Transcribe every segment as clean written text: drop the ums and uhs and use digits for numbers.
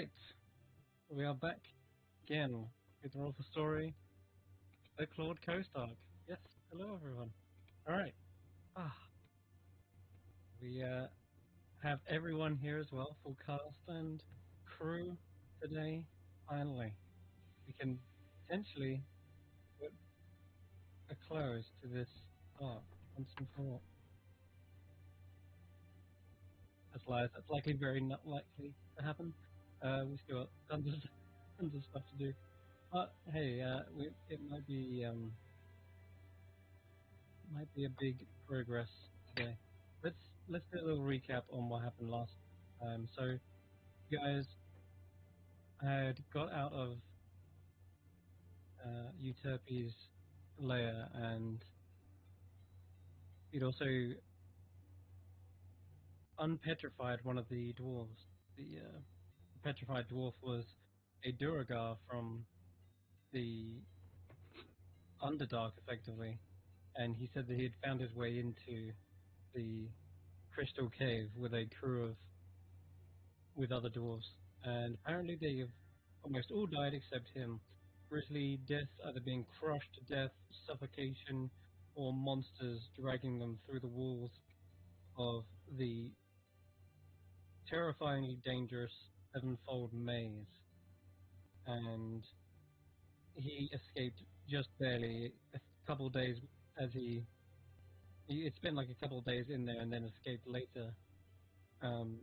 Alright, we are back again with the Roll for Story, the Claude Coast arc. Yes, hello everyone. Alright, we have everyone here as well, full cast and crew today, finally. We can potentially put a close to this arc once and for all. That's lies, that's likely very not likely to happen. We still got tons of stuff to do. But hey, it might be a big progress today. Let's do a little recap on what happened last time. So, you guys had got out of Euterpe's lair, and you'd also unpetrified one of the dwarves. The petrified dwarf was a Duragar from the Underdark, effectively, and he said that he had found his way into the Crystal Cave with a crew with other dwarves, and apparently they have almost all died except him. Grisly death, either being crushed to death, suffocation, or monsters dragging them through the walls of the terrifyingly dangerous sevenfold maze. And he escaped just barely. A couple of days as he spent like a couple of days in there and then escaped later. And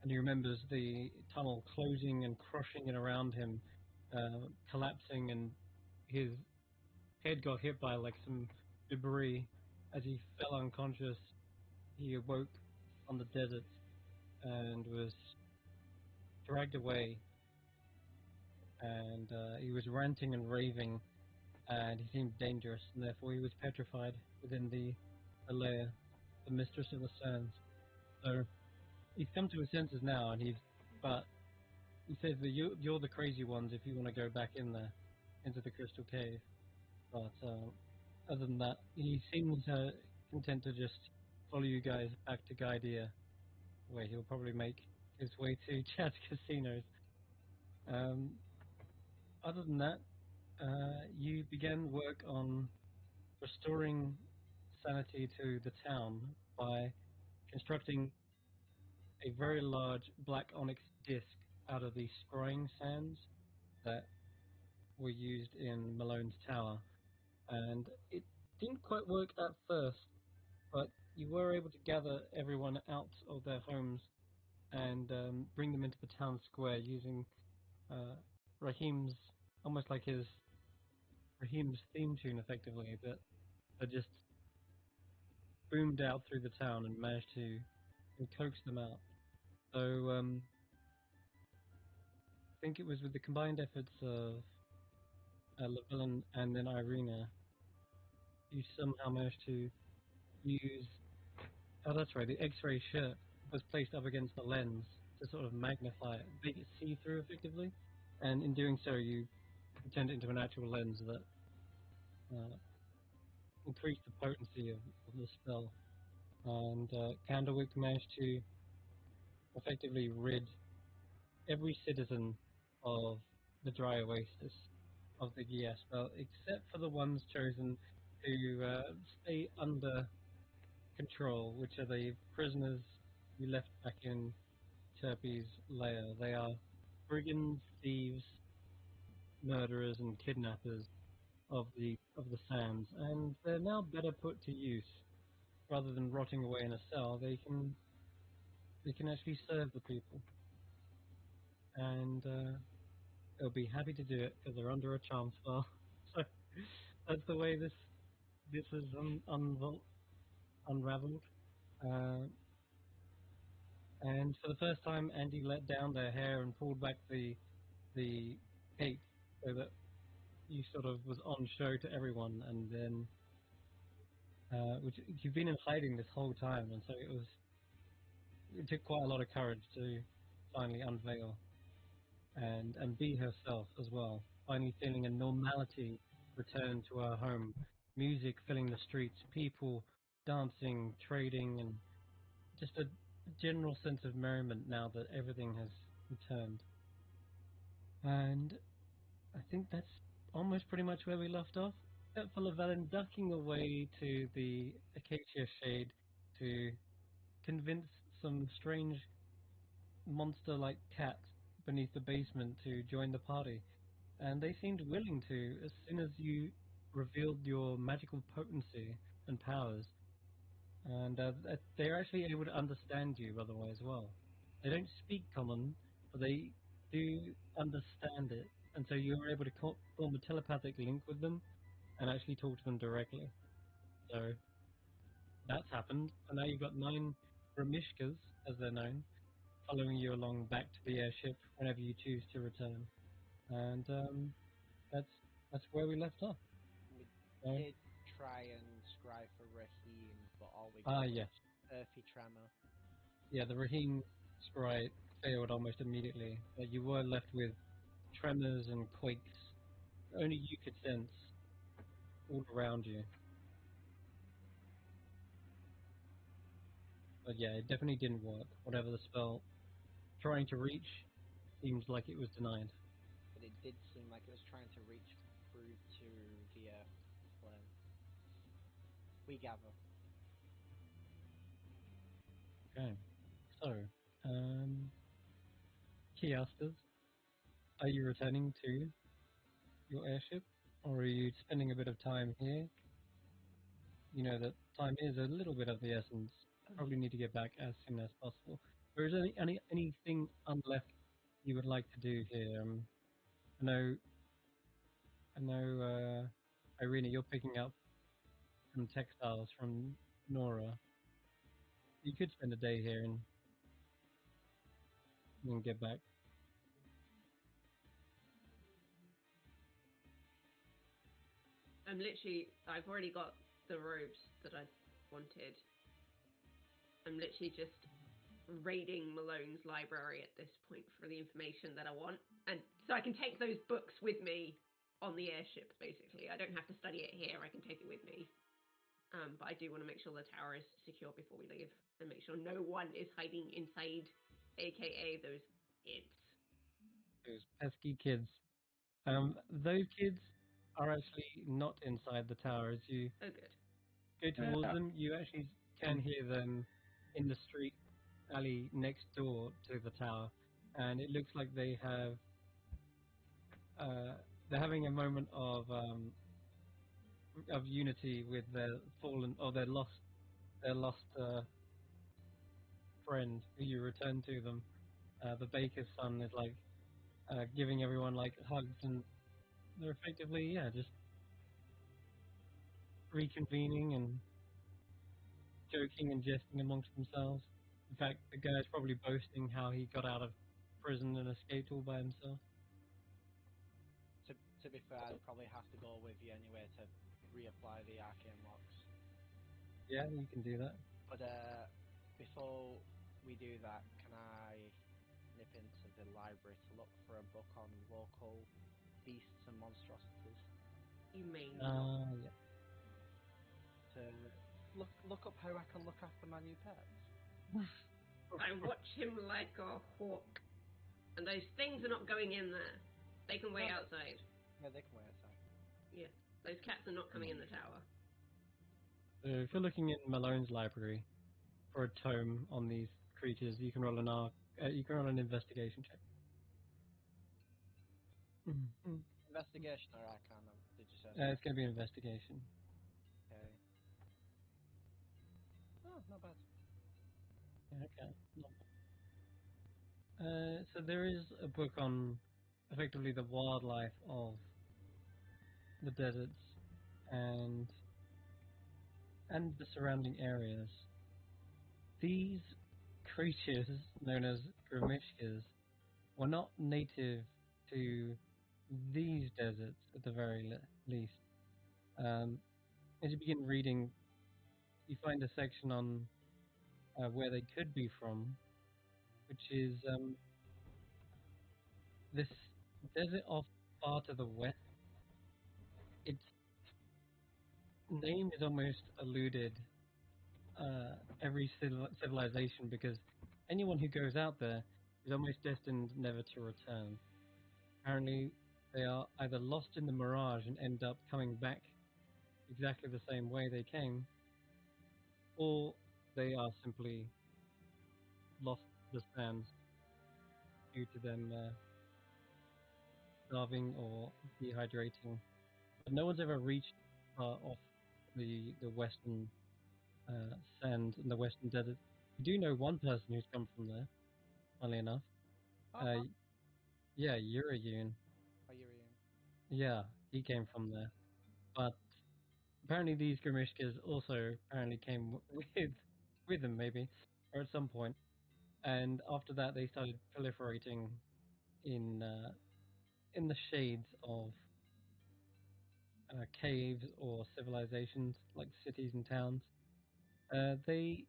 he remembers the tunnel closing and crushing it around him, collapsing, and his head got hit by like some debris. As he fell unconscious, he awoke on the desert and was dragged away, and he was ranting and raving, and he seemed dangerous, and therefore he was petrified within the lair, the Mistress of the Sands. So he's come to his senses now, and but he says that you're the crazy ones if you want to go back in there, into the Crystal Cave. But other than that, he seems content to just follow you guys back to Gaidia, where he'll probably make his way to Chad's casinos. Other than that, you began work on restoring sanity to the town by constructing a very large black onyx disc out of the scrying sands that were used in Malone's tower. And it didn't quite work at first, but you were able to gather everyone out of their homes and bring them into the town square using Raheem's, almost like Raheem's theme tune, effectively, that just boomed out through the town and managed to coax them out. So I think it was with the combined efforts of Laville and then Irina, you somehow managed to use... Oh, that's right, the X-ray shirt was placed up against the lens to sort of magnify it, make it see-through, effectively, and in doing so you turned it into an actual lens that increased the potency of the spell. And Candlewick managed to effectively rid every citizen of the dry oasis of the Gia spell, except for the ones chosen to stay under control, which are the prisoners you left back in Terpe's lair. They are brigands, thieves, murderers, and kidnappers of the sands, and they're now better put to use. Rather than rotting away in a cell, they can actually serve the people, and they'll be happy to do it because they're under a charm spell. So that's the way this is unraveled. And for the first time, Andy let down their hair and pulled back the cape so that you sort of was on show to everyone, and then which you've been in hiding this whole time, and so it took quite a lot of courage to finally unveil and be herself as well, finally feeling a normality return to her home, music filling the streets, people dancing, trading, and just a general sense of merriment now that everything has returned. And I think that's almost pretty much where we left off. Except for Llewellyn ducking away to the acacia shade to convince some strange monster-like cat beneath the basement to join the party. And they seemed willing to as soon as you revealed your magical potency and powers. And they're actually able to understand you, by the way, as well. They don't speak common, but they do understand it. And so you were able to form a telepathic link with them and actually talk to them directly. So that's happened. And now you've got 9 Ramishkas, as they're known, following you along back to the airship whenever you choose to return. And that's where we left off. We So, did try and scry for Raheem, but all we got was yes. earthy tremor. Yeah, the Raheem scry failed almost immediately. You were left with tremors and quakes that only you could sense all around you. But yeah, it definitely didn't work. Whatever the spell trying to reach seems like it was denied. But it did seem like it was trying to reach through to the earth plane. We gather. Okay. So, Kiastas, are you returning to your airship? Or are you spending a bit of time here? You know that time is a little bit of the essence. Probably need to get back as soon as possible. Or is there anything unleft you would like to do here? I know, Irina, you're picking up some textiles from Nora. You could spend a day here and then get back. I've already got the robes that I wanted. I'm literally just raiding Malone's library at this point for the information that I want. And so I can take those books with me on the airship, basically. I don't have to study it here, I can take it with me. But I do want to make sure the tower is secure before we leave. And make sure no one is hiding inside, aka those kids. Those pesky kids. Those kids are actually not inside the tower. As you Oh, good. go towards them, you actually can hear them in the street alley next door to the tower, and it looks like they have they're having a moment of unity with their fallen or their lost friend who you return to them. The baker's son is like giving everyone like hugs, and they're effectively just reconvening and joking and jesting amongst themselves. In fact, the guy's probably boasting how he got out of prison and escaped all by himself. To be fair, I'd probably have to go with you anyway to reapply the arcane locks. Yeah, you can do that. But before we do that, can I nip into the library to look for a book on local beasts and monstrosities? You may Yeah. To look up how I can look after my new pets. I watch him like a hawk. And those things are not going in there. They can wait outside. Yeah, they can wait outside. Yeah, those cats are not coming in the tower. So if you're looking in Malone's library for a tome on these creatures, you can roll an investigation check. Mm-hmm. Investigation or Arcana, did you say? It's going to be an investigation. Okay. Oh, not bad. Okay. So there is a book on effectively the wildlife of the deserts and the surrounding areas. These creatures, known as Grimishkas, were not native to these deserts at the very least. As you begin reading, you find a section on where they could be from, which is this desert off far to the west. Its name is almost eluded every civilization because anyone who goes out there is almost destined never to return. Apparently, they are either lost in the mirage and end up coming back exactly the same way they came, or they are simply lost to the sands due to them starving or dehydrating. But no one's ever reached off the western sands and the western desert. We do know one person who's come from there, funnily enough. Oh, Yeah, Urayun. oh, you're in. Yeah, he came from there. But apparently these Grimishkas also apparently came with them maybe, or at some point. And after that they started proliferating in the shades of caves or civilizations like cities and towns. They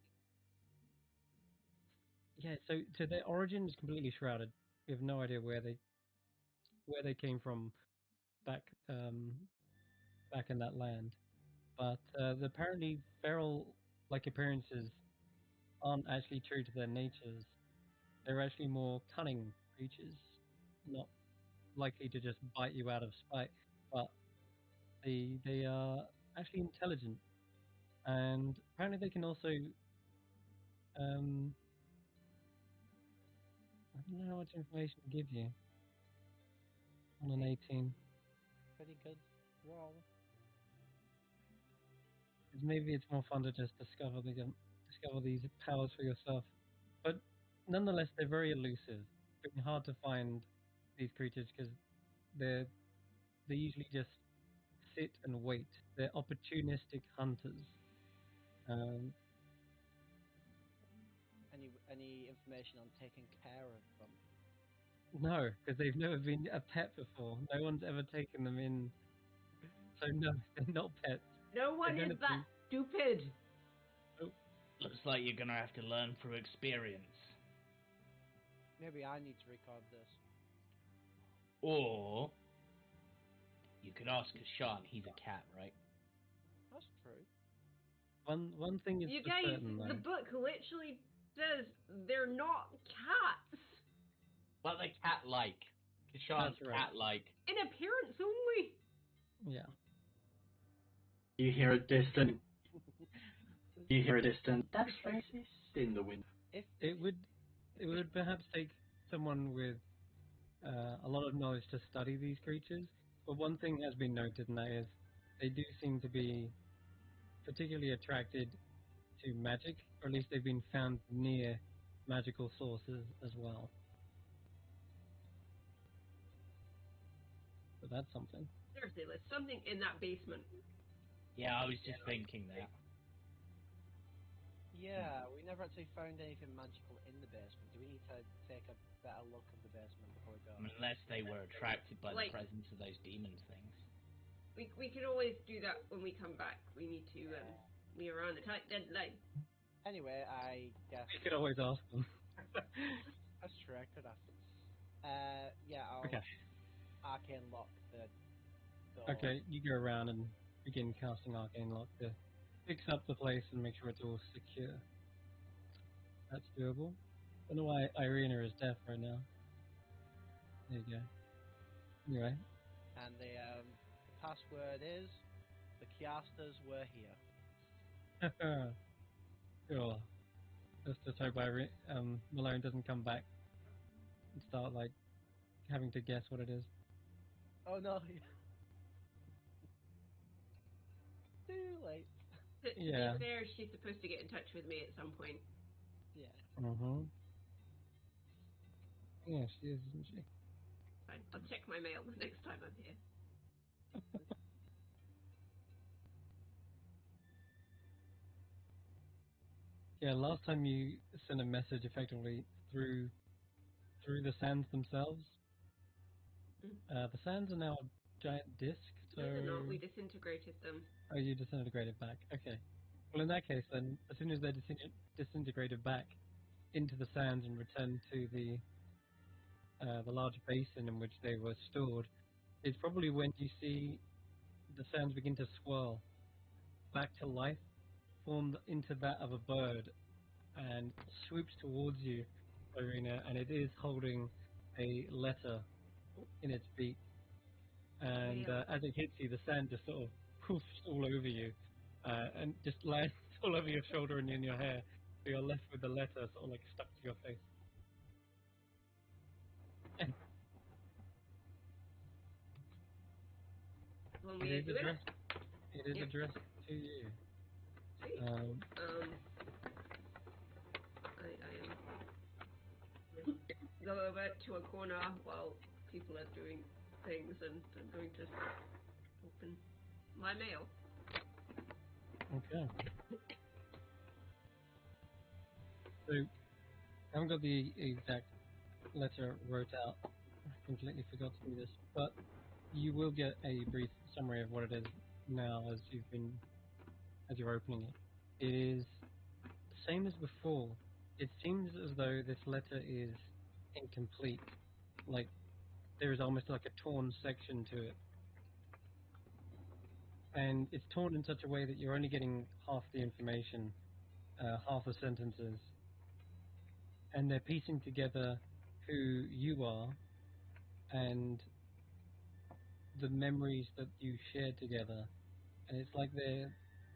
Yeah, so their origin is completely shrouded. We have no idea where they came from back back in that land. But the apparently feral like appearances aren't actually true to their natures. They're actually more cunning creatures, not likely to just bite you out of spite. But they are actually intelligent, and apparently they can also I don't know how much information to give you on an 18. Pretty good roll. Because maybe it's more fun to just discover these powers for yourself. But nonetheless, they're very elusive. It's been hard to find these creatures because they're they usually just sit and wait. They're opportunistic hunters. Um, Any information on taking care of them? no, because they've never been a pet before. No one's ever taken them in. So no, they're not pets. No one If is that anything, stupid. Looks like you're gonna have to learn through experience. Maybe I need to record this. Or you could ask Kashan, he's a cat, right? That's true. one thing is You for guys, certain the though. book literally says they're not cats. But they're cat-like. Kashan's That's right. cat-like. In appearance only. Yeah. You hear a distant. You hear a distant. That's racist in the wind. If It would perhaps take someone with a lot of knowledge to study these creatures. But one thing has been noted, and that is they do seem to be particularly attracted to magic, or at least they've been found near magical sources as well. So that's something. Seriously, there's something in that basement. Yeah, I was just thinking that. yeah, we never actually found anything magical in the basement. Do we need to take a better look of the basement before we go? Unless they were attracted by Like- the presence of those demon things. We could always do that when we come back. We need to we are on a tight deadline. Anyway, I guess You could always ask them. that's true. I could ask them. Yeah, I'll Okay. arcane lock the door. Okay, you go around and begin casting Arcane Lock to fix up the place and make sure it's all secure. That's doable. I don't know why Irina is deaf right now. There you go. Anyway, And the password is the Chiastas were here. cool. Just hope Malone doesn't come back and start like having to guess what it is. Oh no! Too late. To Yeah. be fair, she's supposed to get in touch with me at some point. Yeah. Yeah, she is, isn't she? Fine. I'll check my mail the next time I'm here. Yeah, last time you sent a message effectively through the sands themselves. The sands are now a giant disc, so No, they're not. We disintegrated them. oh, you disintegrated back. Okay. Well, in that case, then, as soon as they disintegrated back into the sands and returned to the large basin in which they were stored, it's probably when you see the sands begin to swirl back to life, formed into that of a bird, and swoops towards you Irina, and it is holding a letter in its beak. And as it hits you, the sand just sort of poofs all over you, and just lands all over your shoulder and in your hair. So you're left with the letter sort of like stuck to your face. One It way is to do it. addressed. It is Yep. addressed to you. Sweet. I am go over to a corner while people are doing things, and I'm going to open my mail. Okay. So, I haven't got the exact letter wrote out. I completely forgot to do this, but you will get a brief summary of what it is now as you're opening it. It is the same as before. It seems as though this letter is incomplete. Like there is almost like a torn section to it. And it's torn in such a way that you're only getting half the information, half the sentences. And they're piecing together who you are and the memories that you shared together. And it's like they're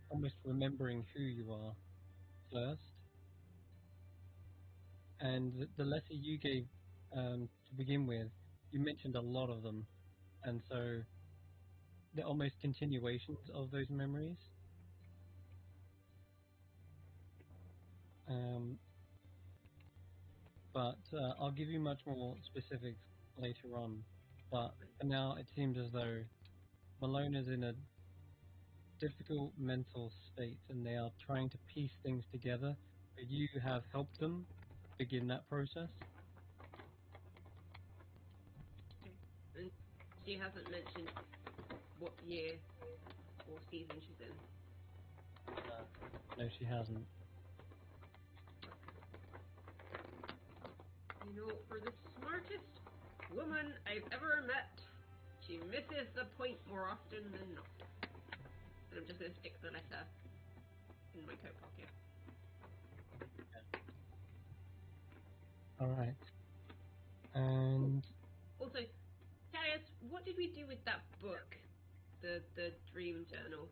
almost remembering who you are first. And the letter you gave to begin with, you mentioned a lot of them. And so they're almost continuations of those memories. But I'll give you much more specifics later on. But for now, it seems as though Malone is in a difficult mental state and they are trying to piece things together. But you have helped them begin that process. And she hasn't mentioned what year or season she's in. No, she hasn't. You know, for the smartest woman I've ever met, she misses the point more often than not. And I'm just going to stick the letter in my coat pocket. Alright. And Also, Darius, what did we do with that book? The dream journal?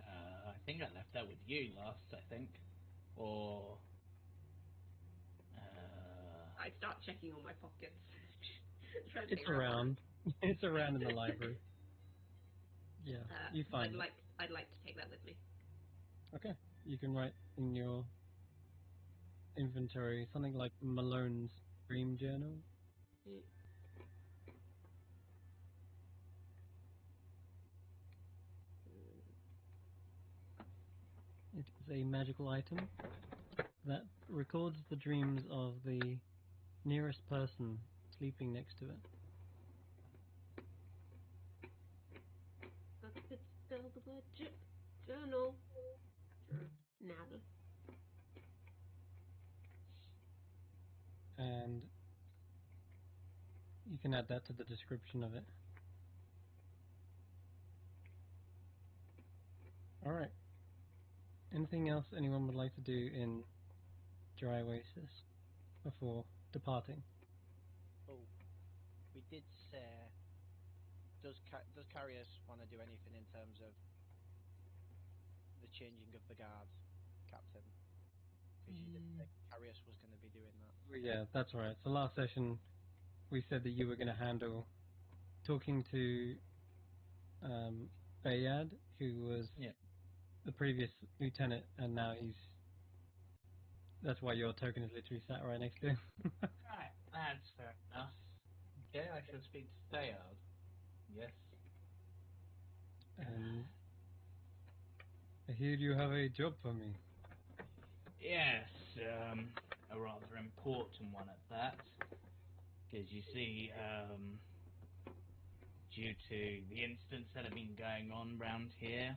I think I left that with you last, I think. Or... I start checking all my pockets. Trying to it's figure out around. It's around in the library. Yeah, you find it. I'd like to take that with me. Okay. You can write in your inventory something like Malone's dream journal. Yeah. It is a magical item that records the dreams of the nearest person sleeping next to it. That's it. Spell the word journal. Nada. And you can add that to the description of it. Alright. Anything else anyone would like to do in Dry Oasis before departing? Oh, we did say. Does Carius want to do anything in terms of the changing of the guards, Captain? Because you did say Carius was going to be doing that. Well, yeah, that's right. So last session we said that you were going to handle talking to Bayad, who was the previous lieutenant, and now that's why your token is literally sat right next to him. Right, that's fair enough. Okay, I shall speak to Thayard. Yes. And I hear you have a job for me. Yes, a rather important one at that. Because you see, due to the incidents that have been going on round here,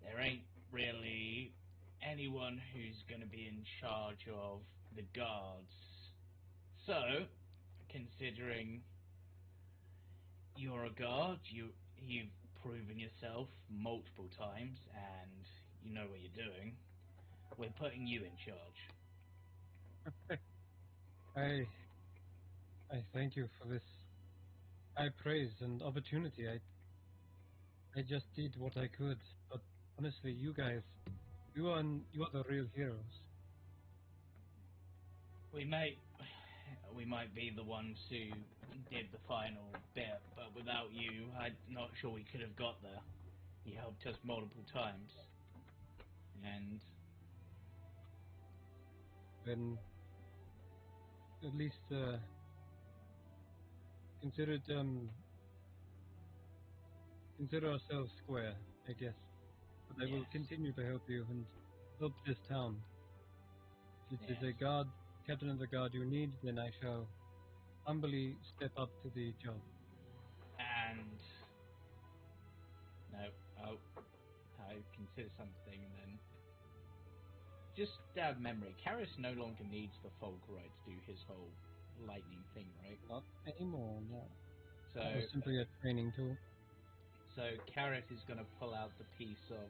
there ain't really anyone who's going to be in charge of the guards. So, considering you're a guard, you've proven yourself multiple times, and you know what you're doing, we're putting you in charge. I I thank you for this high praise and opportunity. I just did what I could, but honestly, you guys, you are the real heroes. We might be the ones who did the final bit, but without you, I'm not sure we could have got there. You helped us multiple times, and Then at least consider it consider ourselves square, I guess. But I will yes, continue to help you and help this town. If it is a yes. guard, captain of the guard you need, then I shall humbly step up to the job. And no, I consider something then. Just out of memory, Karras no longer needs the Fulgurite to do his whole lightning thing, right? Not anymore, no. So, That was simply a training tool. so Karras is going to pull out the piece of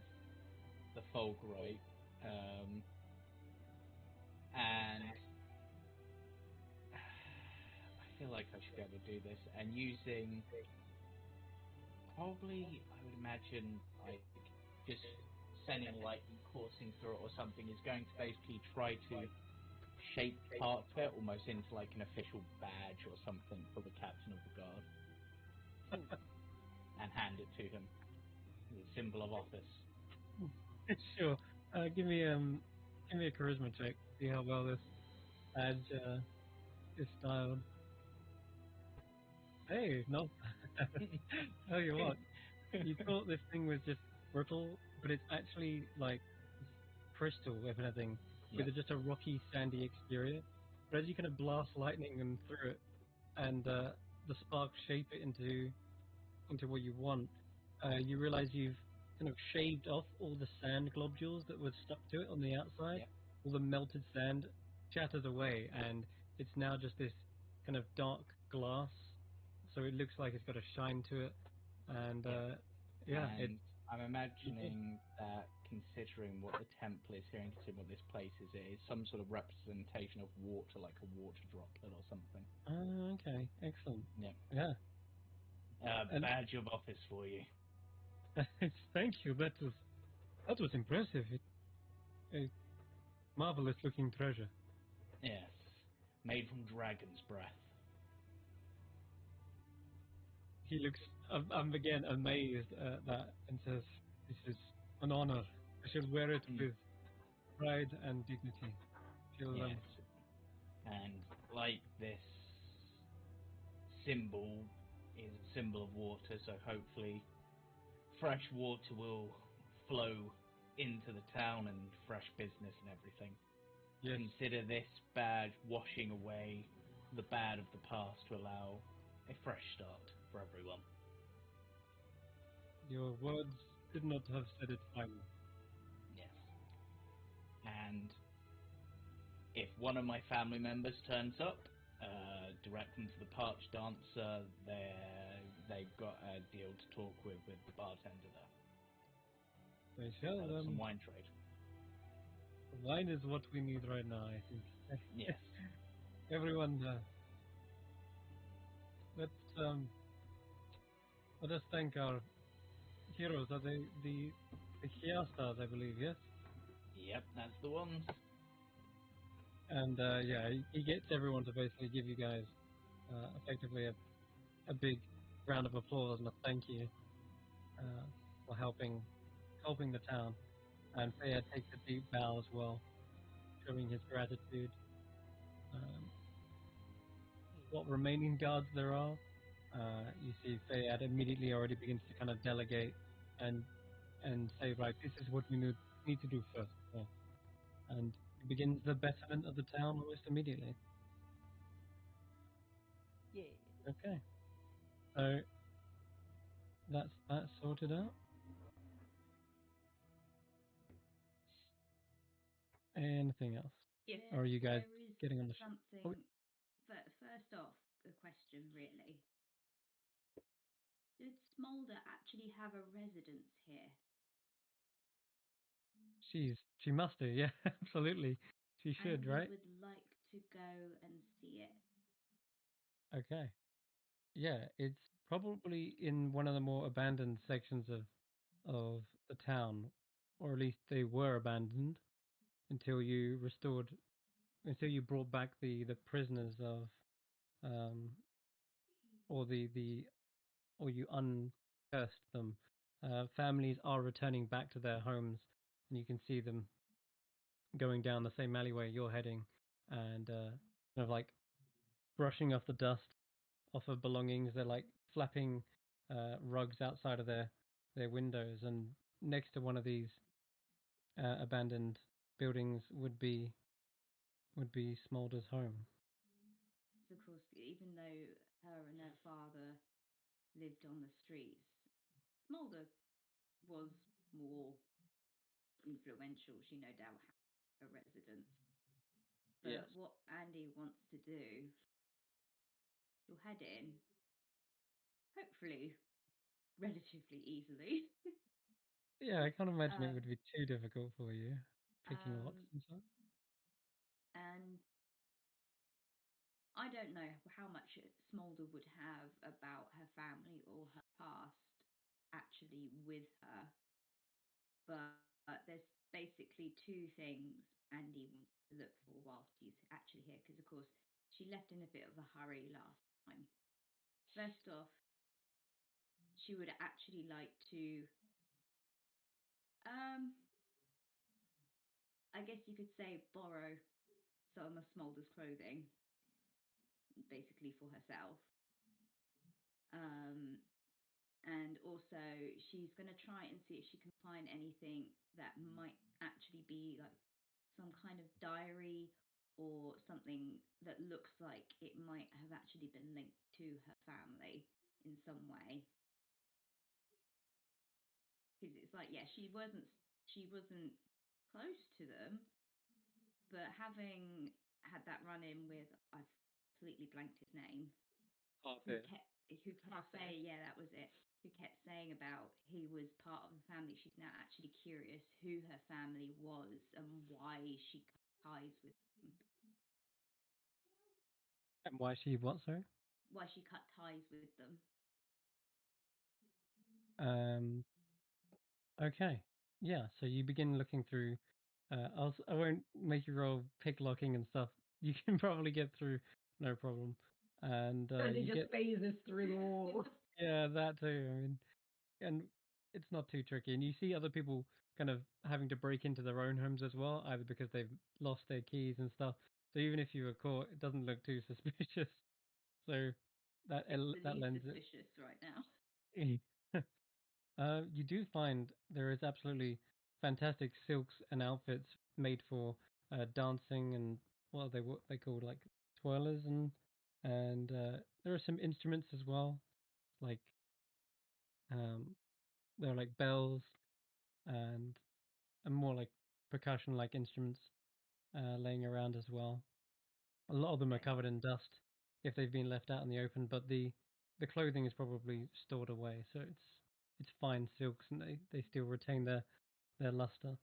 the Fulgurite, and I feel like I should be able to do this. And using probably, I would imagine, like just sending lightning coursing through it or something is going to basically try to shape parts of it almost into like an official badge or something for the captain of the guard, and hand it to him as a symbol of office. Sure. Give me a charisma check. See how well this badge is styled. Hey, no. Tell you what, you thought this thing was just brittle, but it's actually like crystal, if anything, Yeah. with just a rocky, sandy exterior. But as you kind of blast lightning and through it, and the sparks shape it into what you want, you realize you've kind of shaved off all the sand globules that were stuck to it on the outside. Yep. All the melted sand shatters away, and it's now just this kind of dark glass. So it looks like it's got a shine to it, and yeah, And I'm imagining that, considering what the temple is here and considering what this place is, it is some sort of representation of water, like a water droplet or something. Okay, excellent. Yeah. Yeah, and Badge of office for you. thank you. That was impressive. A marvelous looking treasure. Yes. Made from dragon's breath. He looks, I'm again amazed at that and says, "This is an honor. I shall wear it with pride and dignity." She'll, Yes. And like this symbol is a symbol of water, so hopefully fresh water will flow into the town and fresh business and everything. yes, Consider this badge washing away the bad of the past to allow a fresh start for everyone. your words could not have said it finer. Yes. And if one of my family members turns up, direct them to the parch dancer. They've got a deal to talk with the bartender there. They shall. Develop some wine trade. Wine is what we need right now, I think. Yes. Everyone, let's let us thank our heroes. Are they the Chiastas, I believe? Yes. Yep, that's the ones. And yeah, he gets everyone to basically give you guys effectively a big round of applause and a thank you for helping the town. And Fayed takes a deep bow as well, showing his gratitude. Um, what remaining guards there are, you see Fayed immediately already begins to kind of delegate and say, right, this is what we need to do first. Yeah. And it begins the betterment of the town almost immediately. Yeah. Okay. So that's that sorted out. Anything else? Yes. Or are you guys There is getting on the ship? something. First off, a question really. Did Smolder actually have a residence here? She must do, yeah, absolutely. She should, and he right? would like to go and see it? Okay. Yeah, it's probably in one of the more abandoned sections of the town, or at least they were abandoned until you restored, until you brought back the prisoners of, um, or the or you uncursed them. Families are returning back to their homes, and you can see them going down the same alleyway you're heading, and kind of like brushing off the dust off of belongings. They're like flapping rugs outside of their windows, and next to one of these abandoned buildings would be Smolder's home. So of course, even though her and her father lived on the streets, Smolder was more influential. She no doubt had a residence. Yes. But what Andy wants to do, you'll head in, hopefully relatively easily. Yeah, I can't imagine it um, would be too difficult for you picking locks um, and stuff. and I don't know how much Smolder would have about her family or her past actually with her, but there's basically two things Andy wants to look for whilst he's actually here, because of course she left in a bit of a hurry last time. First off, she would actually like to, um, I guess you could say, borrow some of Smolder's clothing, basically for herself. Um, and also, she's going to try and see if she can find anything that might actually be like some kind of diary or something that looks like it might have actually been linked to her family in some way. Because it's like, yeah, she wasn't close to them, but having had that run in with, I've completely blanked his name, who Half kept saying, yeah, that was it, who kept saying about he was part of the family. She's now actually curious who her family was and why she cut ties with them. And why she what, sorry? Why she cut ties with them. Um, okay. Yeah, so you begin looking through. I won't make you roll pick locking and stuff. You can probably get through, no problem. And Andy you just get, phases through the wall. yeah, that too. I mean, and it's not too tricky. And you see other people kind of having to break into their own homes as well, either because they've lost their keys and stuff. So even if you were caught, it doesn't look too suspicious. So It's the that least lends it. suspicious right now. You do find there is absolutely fantastic silks and outfits made for dancing and what they called like twirlers, and there are some instruments as well, like um, there are like bells and more like percussion like instruments laying around as well. A lot of them are Okay. covered in dust if they've been left out in the open, but the clothing is probably stored away, so it's fine silks and they still retain their luster.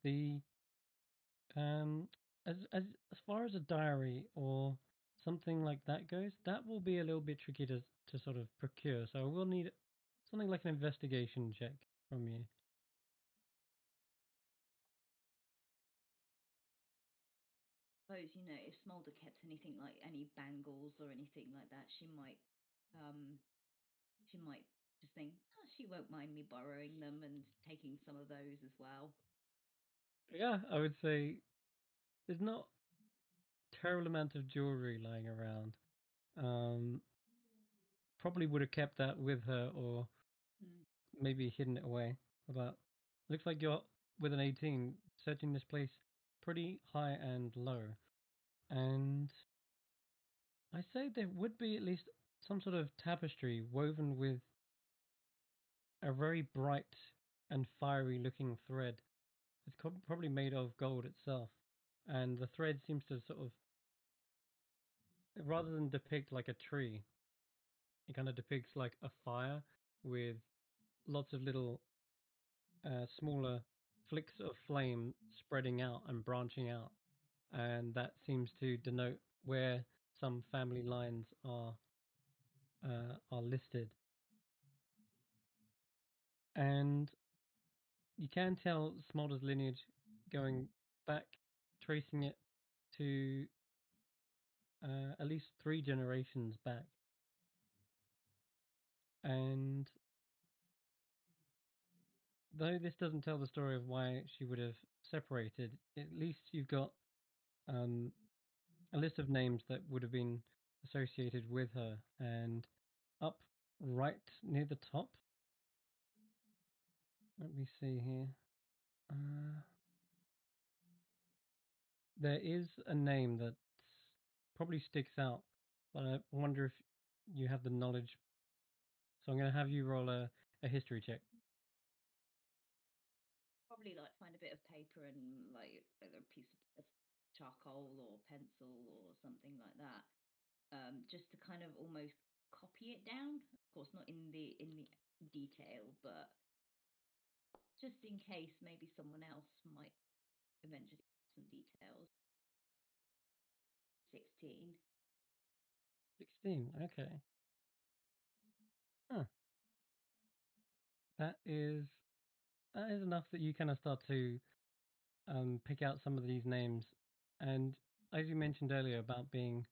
The um as far as a diary or something like that goes, that will be a little bit tricky to sort of procure. So I will need something like an investigation check from you. Suppose, if Smolder kept anything like any bangles or anything like that, um she might just think, oh, she won't mind me borrowing them and taking some of those as well. Yeah, I would say there's not terrible amount of jewelry lying around. Um, Probably would have kept that with her or Mm. maybe hidden it away. But looks like you're with an 18 searching this place pretty high and low. And I say there would be at least some sort of tapestry woven with a very bright and fiery looking thread. It's probably made of gold itself. And the thread seems to sort of, rather than depict like a tree, it kind of depicts like a fire with lots of little smaller flicks of flame spreading out and branching out and that seems to denote where some family lines are listed. And you can tell Smolder's lineage going back, tracing it to at least 3 generations back. And though this doesn't tell the story of why she would have separated, at least you've got a list of names that would have been associated with her. And up right near the top, let me see here. There is a name that probably sticks out, but I wonder if you have the knowledge. So I'm going to have you roll a history check. Probably like find a bit of paper and like a piece of charcoal or pencil or something like that, just to kind of almost copy it down. Of course, not in the detail, but just in case maybe someone else might eventually have some details. 16. 16, okay. Huh. That is enough that you kind of start to pick out some of these names. And as you mentioned earlier about being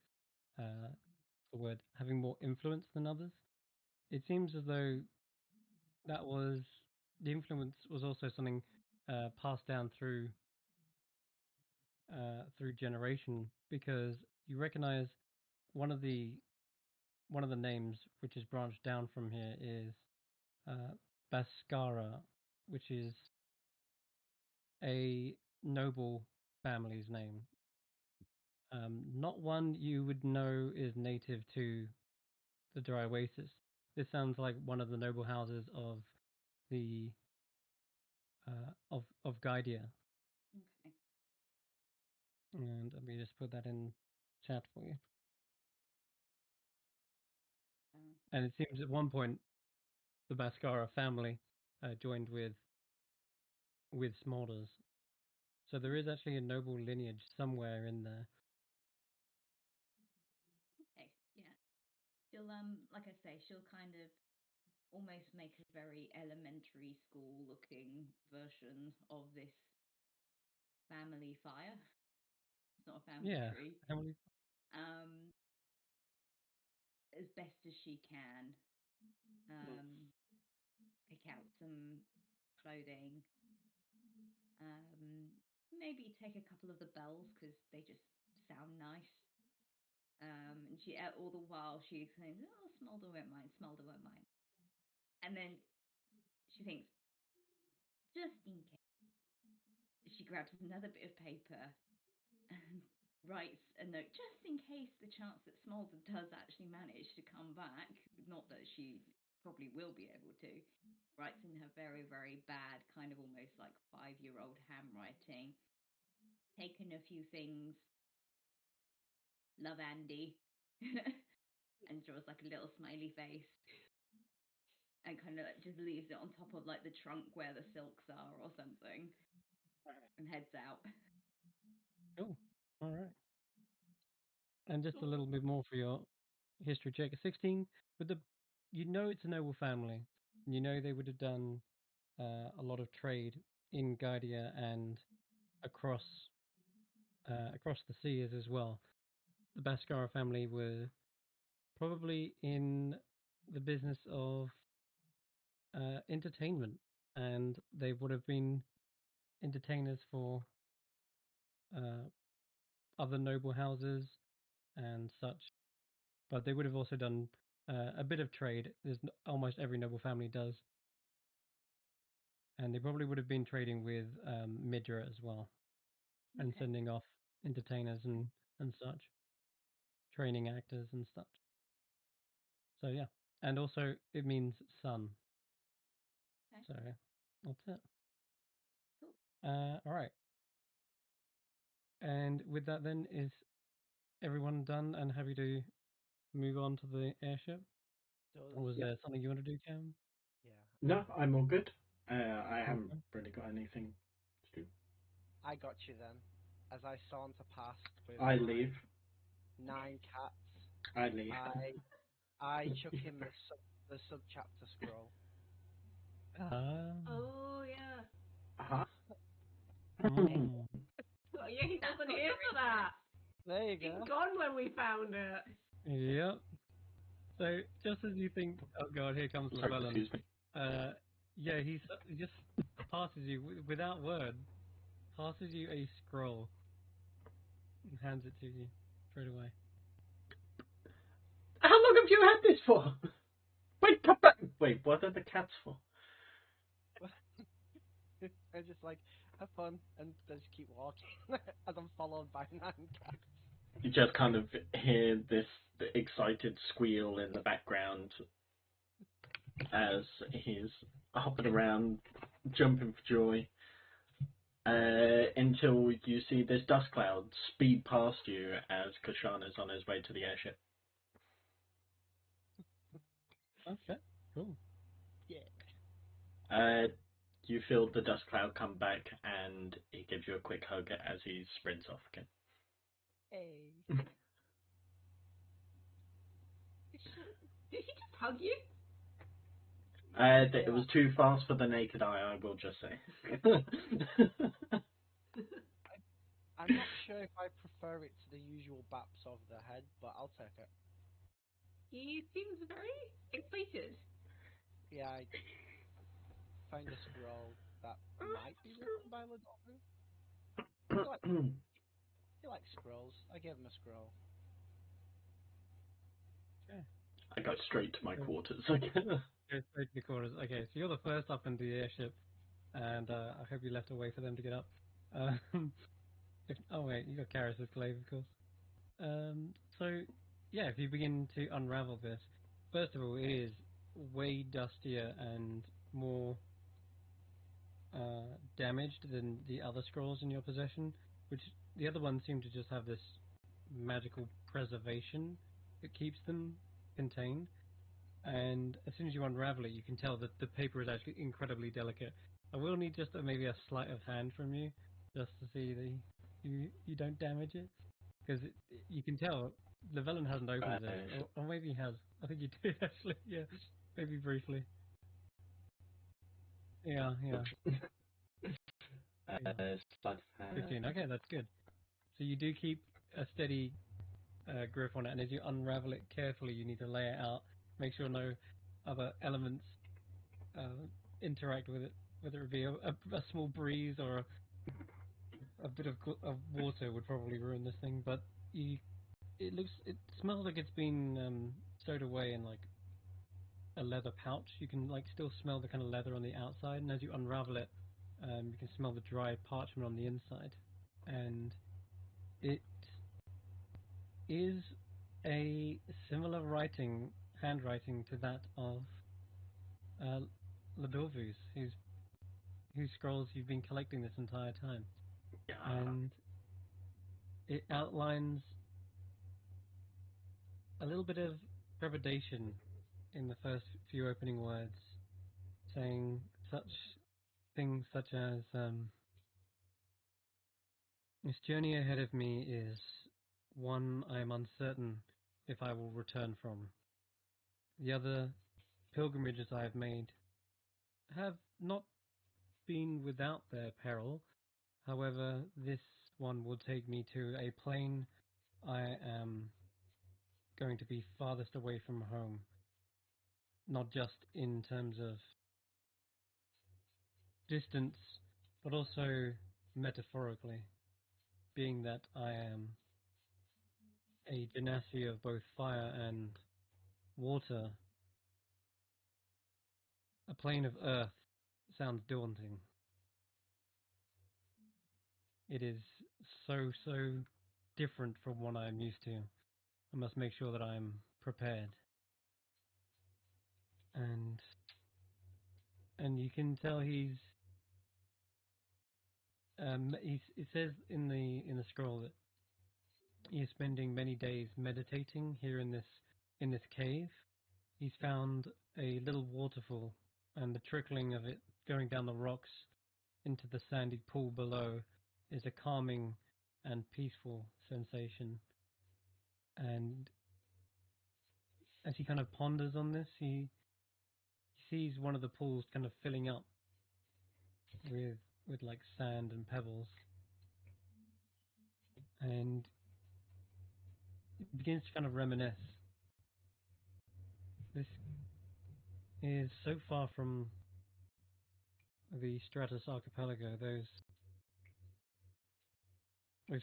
the word having more influence than others, it seems as though that was the influence was also something passed down through generation, because you recognize one of the names which is branched down from here is Baskara, which is a noble family's name. Not one you would know is native to the Dry Oasis. This sounds like one of the noble houses of the of Gaidia. Okay. And let me just put that in chat for you. And it seems at one point the Baskara family joined with Smolders. So there is actually a noble lineage somewhere in there. Okay, yeah. She'll like I say, she'll kind of almost make a very elementary school looking version of this family fire. It's not a family tree. Family. As best as she can. Pick out some clothing. Maybe take a couple of the bells because they just sound nice. And she, all the while, she exclaims, "Oh, Smolder won't mind. Smolder won't mind." And then she thinks, just in case, she grabs another bit of paper and writes a note, just in case the chance that Smolder does actually manage to come back. Not that she probably will be able to. Writes in her very, very bad, kind of almost like 5-year-old handwriting. Taken a few things. Love, Andy. And draws like a little smiley face. And kind of just leaves it on top of like the trunk where the silks are or something. And heads out. Cool. All right. And just a little bit more for your history check. 16 with it's a noble family. And they would have done a lot of trade in Gaidia and across the seas as well. The Baskara family were probably in the business of entertainment, and they would have been entertainers for other noble houses and such. But they would have also done a bit of trade. Almost every noble family does. And they probably would have been trading with Midra as well, and sending off entertainers and such, training actors and such. So yeah, and also it means sun. Okay. So that's it. Cool. All right. And with that, then, is everyone done and happy to move on to the airship? Or was there something you want to do, Cam? Yeah. No, I'm all good. I haven't Okay. really got anything to do. I got you then. as I saunter past with I my leave. 9 cats, I leave. I chuck him the sub-chapter scroll. Oh yeah. Uh-huh. Mm. Oh, yeah, he That's wasn't what here you're for that. There you He's go. gone when we found it. Yep. So just as you think, oh god, here comes Sorry, Llewellyn. excuse me. Yeah, he just passes you without word. Passes you a scroll and hands it to you straight away. How long have you had this for? Wait, come back. Wait, what are the cats for? I just like have fun and just keep walking as I'm followed by 9 cats. You just kind of hear this excited squeal in the background as he's hopping around, jumping for joy, until you see this dust cloud speed past you as Kashan is on his way to the airship. Okay, cool. Yeah. You feel the dust cloud come back, and he gives you a quick hug as he sprints off again. Hey. Did he just hug you? It was too fast for the naked eye, I will just say. I'm not sure if I prefer it to the usual baps of the head, but I'll take it. He seems very excited. Yeah, I found a scroll that might be written by Ladonna. He likes scrolls. I gave him a scroll. Okay. I go straight to my quarters. Go straight to the quarters. Okay, so you're the first up into the airship, and I hope you left a way for them to get up. Oh wait, you got Karis' glaive, of course. So yeah, if you begin to unravel this, first of all, it is way dustier and more damaged than the other scrolls in your possession, which the other ones seem to just have this magical preservation that keeps them contained. And as soon as you unravel it, you can tell that the paper is actually incredibly delicate. I will need just maybe a sleight of hand from you, just to see that you don't damage it, because you can tell Llewellyn hasn't opened it, or maybe he has. I think you did actually. Yeah, maybe briefly. Yeah. Sleight of hand. 15. Okay, that's good. So you do keep a steady grip on it, and as you unravel it carefully, you need to lay it out. Make sure no other elements interact with it, whether it be a small breeze or a bit of water would probably ruin this thing. But it smells like it's been stowed away in like a leather pouch. You can like still smell the kind of leather on the outside, and as you unravel it, you can smell the dry parchment on the inside, and it is a similar handwriting to that of Ladorvu's, whose scrolls you've been collecting this entire time. And it outlines a little bit of trepidation in the first few opening words, saying things such as, this journey ahead of me is one I am uncertain if I will return from. The other pilgrimages I have made have not been without their peril. However, this one will take me to a plane I am going to be farthest away from home. Not just in terms of distance, but also metaphorically, being that I am a genasi of both fire and water. A plane of earth sounds daunting. It is so different from what I am used to. I must make sure that I am prepared. And you can tell it says in the scroll that he is spending many days meditating here in this cave. He's found a little waterfall, and the trickling of it going down the rocks into the sandy pool below is a calming and peaceful sensation. And as he kind of ponders on this, he sees one of the pools kind of filling up with like sand and pebbles, and he begins to kind of reminisce. This is so far from the Stratus Archipelago. Those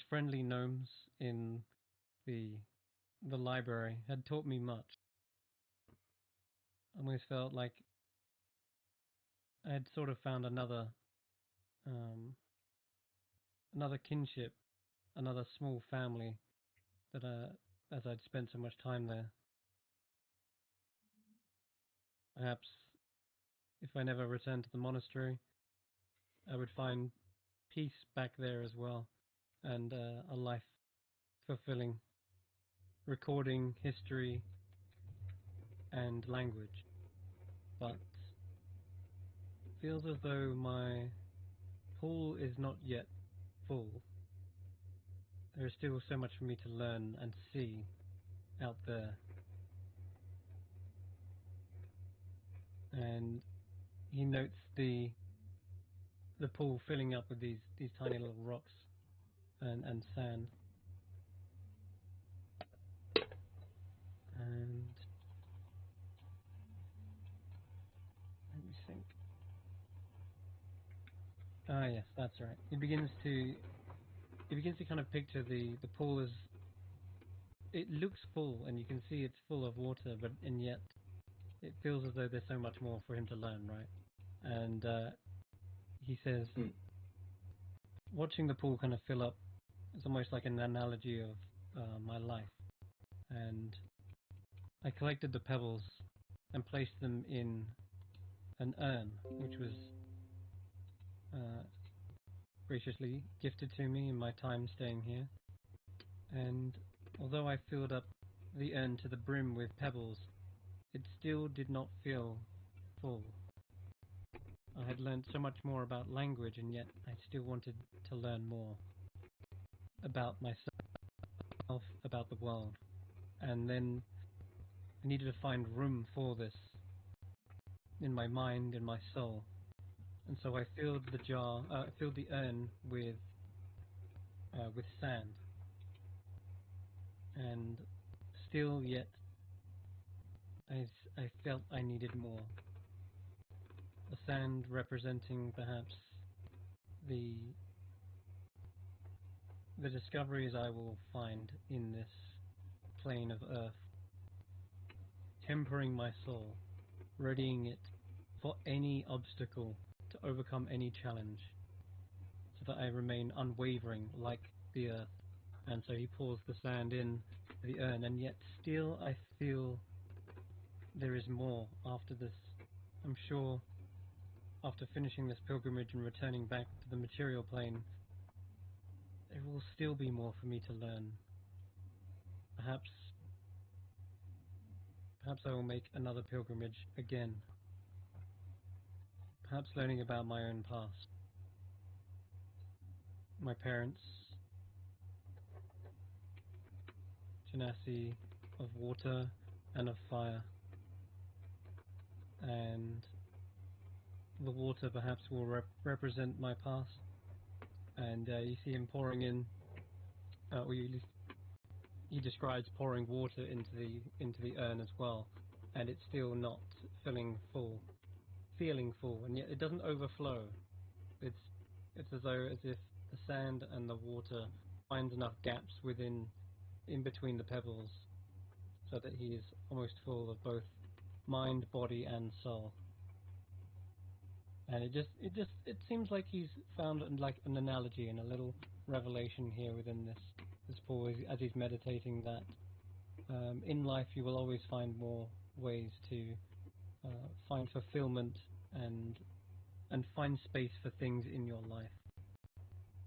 friendly gnomes in the library had taught me much. I almost felt like I had sort of found another kinship, another small family that as I'd spent so much time there. Perhaps if I never returned to the monastery, I would find peace back there as well, and a life fulfilling, recording history and language. But it feels as though my pool is not yet full. There is still so much for me to learn and see out there. And he notes the pool filling up with these tiny little rocks and sand. And let me think. Ah, yes, that's right. He begins to kind of picture the pool as it looks full, and you can see it's full of water, and yet it feels as though there's so much more for him to learn, right? And he says, watching the pool kind of fill up is almost like an analogy of my life. And I collected the pebbles and placed them in an urn, which was graciously gifted to me in my time staying here. And although I filled up the urn to the brim with pebbles, it still did not feel full. I had learned so much more about language, and yet I still wanted to learn more about myself, about the world. And then I needed to find room for this in my mind, in my soul. And so I filled the urn with sand. And still yet, I felt I needed more. The sand representing perhaps the discoveries I will find in this plane of earth, tempering my soul, readying it for any obstacle, to overcome any challenge, so that I remain unwavering like the earth. And so he pours the sand in the urn, and yet still I feel there is more after this. I'm sure after finishing this pilgrimage and returning back to the material plane, there will still be more for me to learn. Perhaps I will make another pilgrimage again. Perhaps learning about my own past. My parents, genasi of water and of fire. And the water perhaps will represent my past. And you see him pouring in, he describes pouring water into the urn as well, and it's still not feeling full, and yet it doesn't overflow. It's as if the sand and the water finds enough gaps in between the pebbles, so that he is almost full of both mind, body, and soul. And it seems like he's found like an analogy and a little revelation here within this pool as he's meditating that in life you will always find more ways to find fulfillment and find space for things in your life,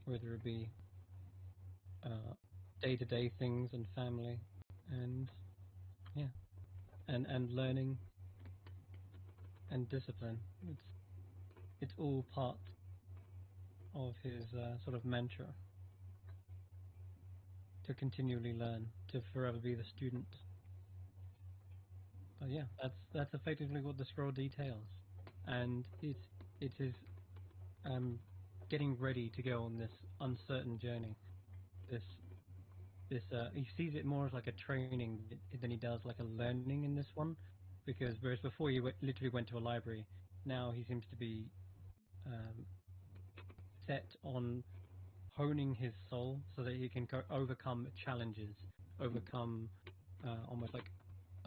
whether it be day-to-day things and family and and learning and discipline. It's all part of his sort of mantra. to continually learn, to forever be the student. But yeah, that's effectively what the scroll details, and it is getting ready to go on this uncertain journey. This he sees it more as like a training than he does like a learning in this one, because whereas before he literally went to a library, now he seems to be um, set on honing his soul so that he can overcome challenges, overcome almost like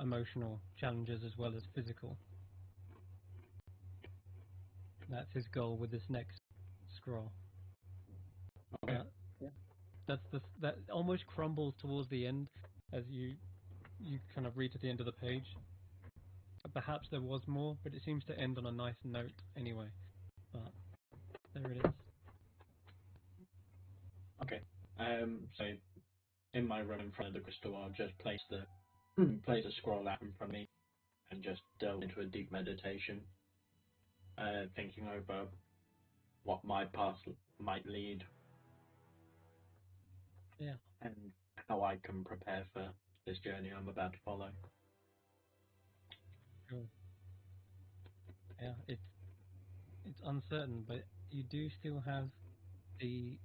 emotional challenges as well as physical. That's his goal with this next scroll. Okay. Yeah, that almost crumbles towards the end as you kind of read to the end of the page. Perhaps there was more, but it seems to end on a nice note anyway. But there it is. Okay. So in my room in front of the crystal, I'll just place the scroll out in front of me and just delve into a deep meditation, thinking over what my path might lead. Yeah. And how I can prepare for this journey I'm about to follow. Cool. Yeah, it's uncertain, but you do still have the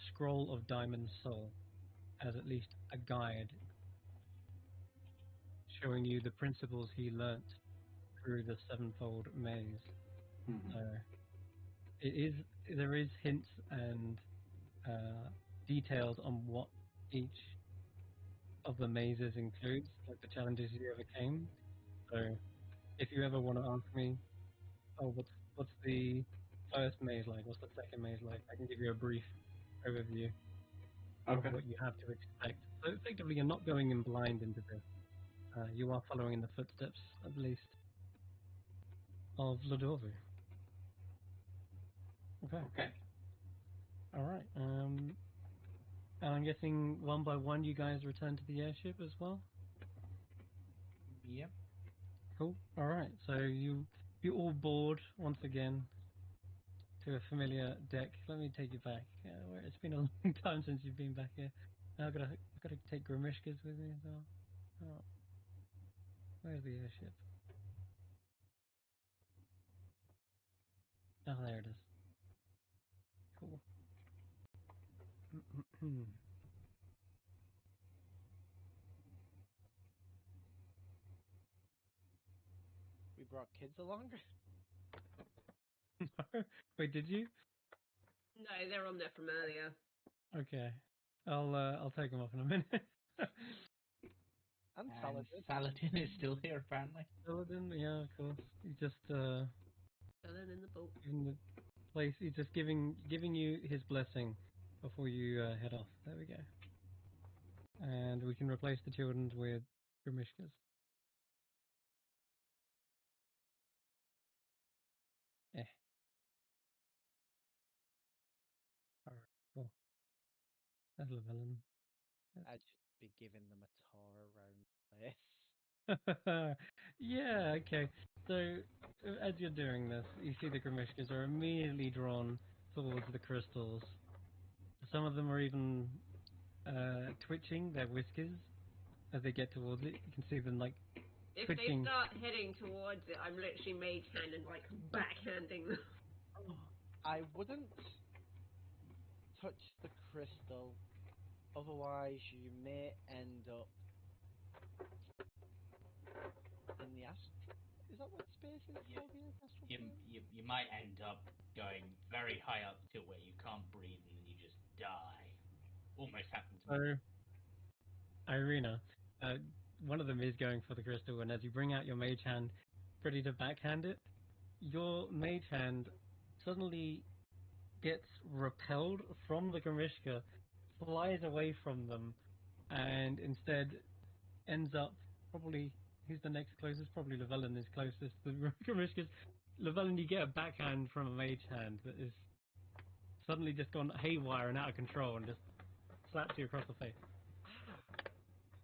scroll of Diamond Soul as at least a guide, showing you the principles he learnt through the sevenfold maze. Mm-hmm. There is hints and details on what each of the mazes includes, like the challenges you overcame. So if you ever want to ask me, oh, what's the first maze like? What's the second maze like? I can give you a brief overview of Okay. what you have to expect. So effectively, you're not going in blind into this. You are following in the footsteps, at least, of Ladovu. Okay. Okay. All right. And I'm guessing one by one you guys return to the airship as well? Yep. Cool. All right. So you all board once again to a familiar deck. Let me take you back. It's been a long time since you've been back here. I've got to take Grimishkas with me as well. Oh, where's the airship? Oh, there it is. Cool. We brought kids along. Wait, did you? No, they're on there from earlier. Okay. I'll take them off in a minute. And And Saladin. Saladin is still here, apparently. Paladin, yeah, of course. He's just Filling in the boat. in the place. He's just giving you his blessing before you head off. There we go. And we can replace the children with Grimishkas. Eh. Alright, cool. That's a villain. I'd just be giving them a tour around the place. Yeah, okay. So, as you're doing this, you see the Grimishkas are immediately drawn towards the crystals. Some of them are even twitching their whiskers as they get towards it. You can see them like If twitching. they start heading towards it, I'm literally mage hand and like backhanding them. I wouldn't touch the crystal, otherwise you may end up in the Is that what space is Yeah. called? The astral You, plane? you might end up going very high up to where you can't breathe and then you just die. Almost happened to me. So, Irina, one of them is going for the crystal, and as you bring out your mage hand, ready to backhand it, your mage hand suddenly gets repelled from the Grimishka, flies away from them, and instead ends up probably. Who's the next closest? Probably Llewellyn is closest. The Grimishkas. Llewellyn, you get a backhand from a mage hand that is suddenly just gone haywire and out of control and just slaps you across the face.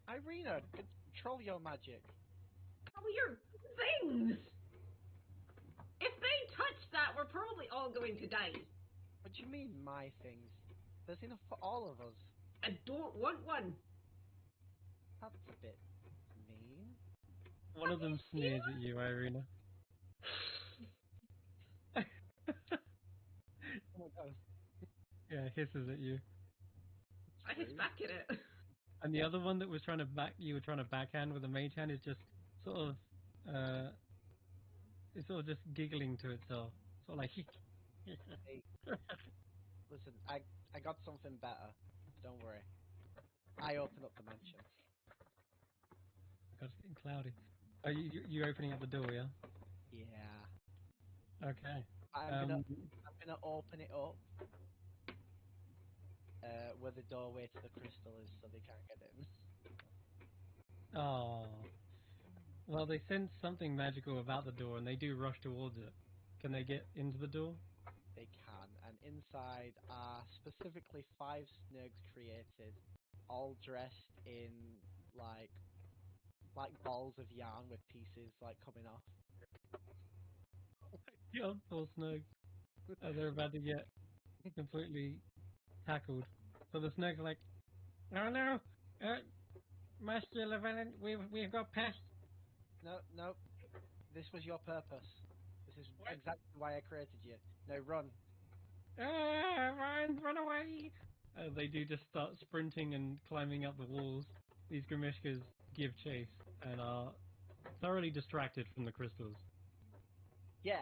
Irina, control your magic. How are your things? If they touch that, we're probably all going to die. What do you mean, my things? There's enough for all of us. I don't want one. That's a bit mean. One of them sneers at you, Irina. Oh my god. Yeah, hisses at you. I hiss back at it. And the other one that was trying to backhand with a mage hand is just sort of, it's sort of just giggling to itself. Sort of like, Hey, listen, I got something better. Don't worry. I open up the mansion. God, it's getting cloudy. Are you opening up the door, yeah? Yeah. Okay. I'm gonna open it up where the doorway to the crystal is, so they can't get in. Oh. Well, they sense something magical about the door, and they do rush towards it. Can they get into the door? They can, and inside are specifically 5 snugs created, all dressed in like balls of yarn with pieces like coming off. Yeah, poor Snug. They're about to get completely tackled. So the Snug's like, oh no, Master Llewellyn, we've got past. No, this was your purpose. This is exactly why I created you. Now run. Run away! They do just start sprinting and climbing up the walls. These Grimishkas give chase and are thoroughly distracted from the crystals. Yeah.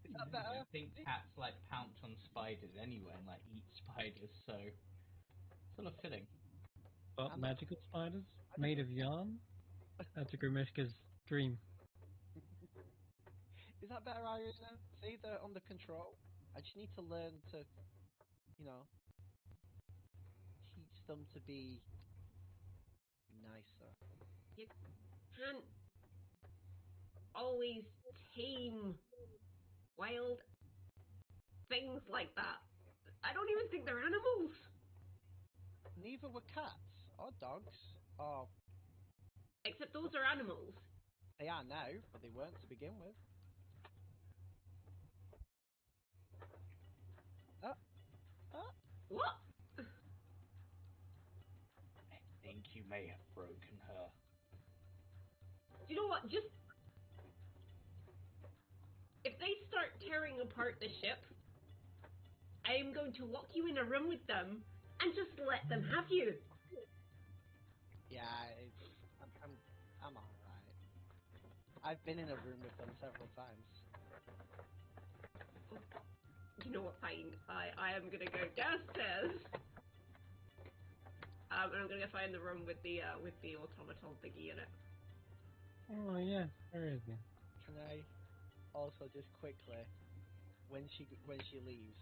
Is that I better? think cats like pounce on spiders anyway and like eat spiders, so sort of fitting. But I'm- magical spiders made of yarn? That's a Grimishka's dream. Is that better, Irina? See, they're under control. I just need to learn to, you know, teach them to be nicer. You can't always tame wild things like that. I don't even think they're animals. Neither were cats or dogs. Or Except those are animals. they are now, but they weren't to begin with. What? I think you may have broken her. Do you know what? Just if they start tearing apart the ship, I am going to lock you in a room with them and just let them have you. Yeah, I'm alright. I've been in a room with them several times. You know what? Fine. I am gonna go downstairs. And I'm gonna find the room with the automaton thingy in it. Oh, yeah, where is he? Can I also just quickly, when she leaves,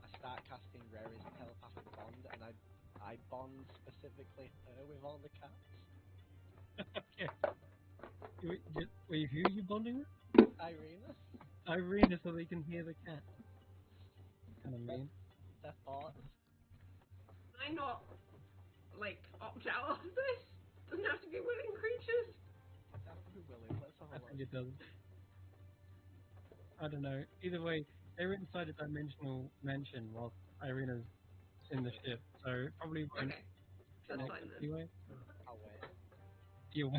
I start casting Rari's telepathic bond, and I bond specifically her with all the cats. Okay. Wait, who are you bonding with? Irina, Irina, so they can hear the cat. Kind of mean. their thoughts. Can I not, like, opt out of this? Doesn't have to be living creatures. They have to be willing. Let's have I a look. think it does. I don't know. Either way, they're inside a dimensional mansion while Irina's in the ship, so it probably won't Okay, that's connect fine then. anyway. I'll wait. You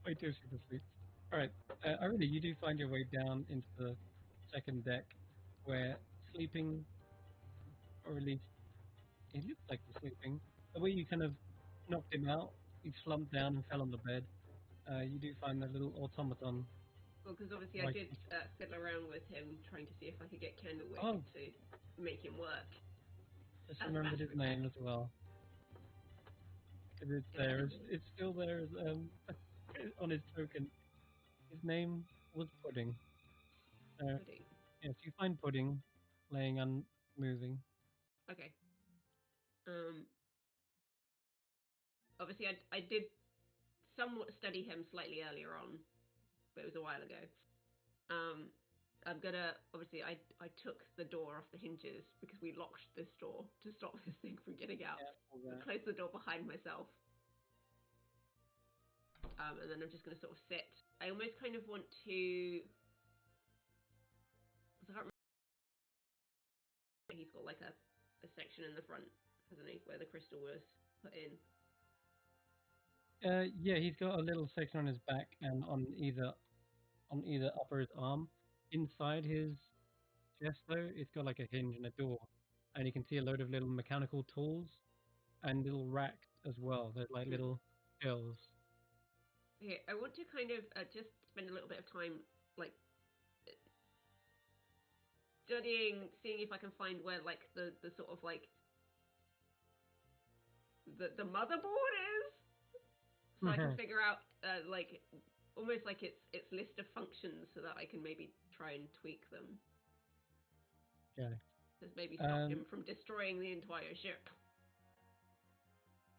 wait till she's asleep. Alright, Irina, you do find your way down into the second deck where sleeping, or at least he looks like he's sleeping. The way you kind of knocked him out, he slumped down and fell on the bed. You do find the little automaton. Well, because obviously I Like- did fiddle around with him, trying to see if I could get Candlewick Oh. to make him work. Just As remembered his master. name as well. Because it's there. It's still there as, on his token. His name was Pudding. Pudding. Yes, you find Pudding laying unmoving. Okay. Obviously I did somewhat study him slightly earlier on, but it was a while ago. I'm gonna, obviously I took the door off the hinges because we locked this door to stop this thing from getting out. Yeah, I closed the door behind myself. And then I'm just gonna sort of sit. I almost kind of want to, I can't remember. He's got like a section in the front hasn't he? Where the crystal was put in. Yeah, he's got a little section on his back and on either upper his arm. Inside his chest, though, it's got like a hinge and a door, and you can see a load of little mechanical tools and little racks as well. There's like little shelves. Okay, I want to kind of just spend a little bit of time, like, studying, seeing if I can find where, like, the sort of, like, the motherboard is, so I can figure out, like, almost like its list of functions, so that I can maybe try and tweak them. Okay. Just maybe stop him from destroying the entire ship.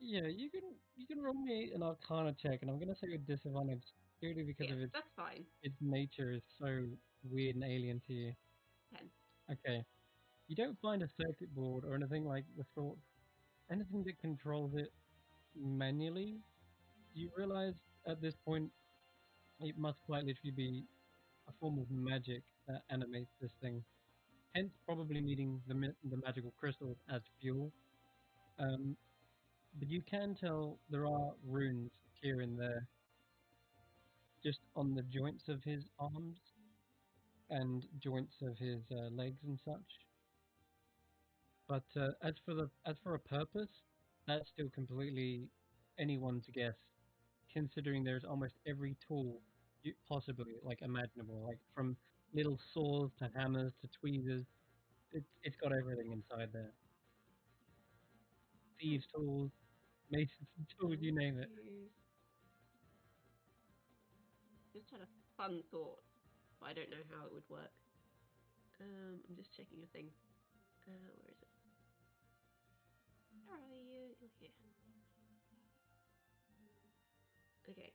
Yeah, you can roll me an Arcana check, and I'm gonna say with disadvantage purely because Yes, of its that's fine. nature is so weird and alien to you. 10. Okay. You don't find a circuit board or anything like the sort, anything that controls it manually. You realize at this point it must quite literally be a form of magic that animates this thing. Hence, probably needing the magical crystals as fuel. But you can tell there are runes here and there, just on the joints of his arms and joints of his legs and such. But as for a purpose, that's still completely anyone's guess, considering there's almost every tool you possibly like imaginable, like from little saws to hammers to tweezers. It's got everything inside there. Thieves' tools, masons' tools, you name it. Just had a fun thought, but I don't know how it would work. I'm just checking a thing. Where is it? Where are you? You're here. Okay.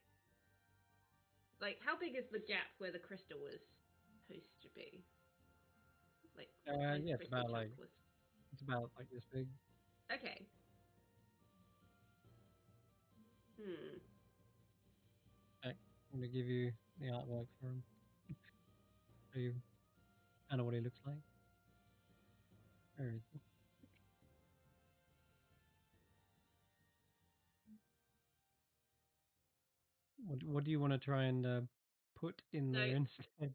Like, how big is the gap where the crystal was supposed to be? Like, what size Yeah, crystal chunk was? it's about like this big. Okay. I'm gonna give you the artwork for him, so you kind of what he looks like. Where is he? What do you want to try and put in there instead?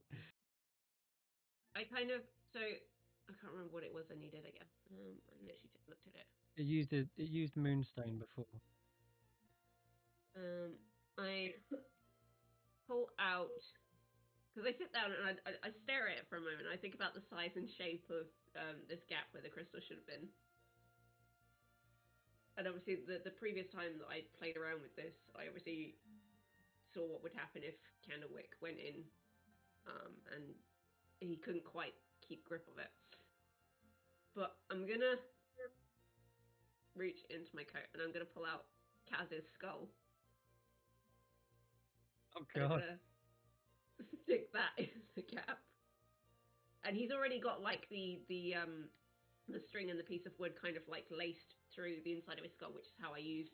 I kind of, so I can't remember what it was I needed again. I literally just looked at it. It used moonstone before. I pull out, because I sit down and I stare at it for a moment. I think about the size and shape of this gap where the crystal should have been. And obviously, the previous time that I played around with this, I obviously saw what would happen if Candlewick went in, and he couldn't quite keep grip of it. But I'm gonna reach into my coat and I'm gonna pull out Kaz's skull. Oh god! I'm gonna stick that in the gap. And he's already got like the string and the piece of wood kind of like laced through the inside of his skull, which is how I use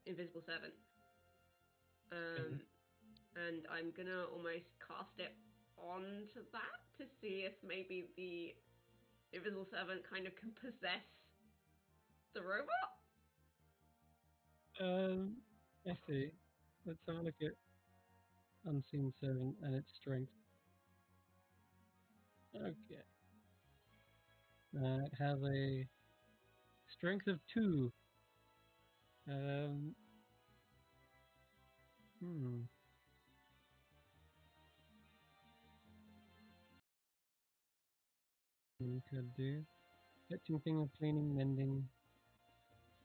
Invisible Servant. And I'm gonna almost cast it onto that to see if maybe the Invisible Servant kind of can possess the robot. I see. Let's have a look at Unseen Servant and its strength. Okay. It has a strength of 2. You could do catching things, cleaning, mending,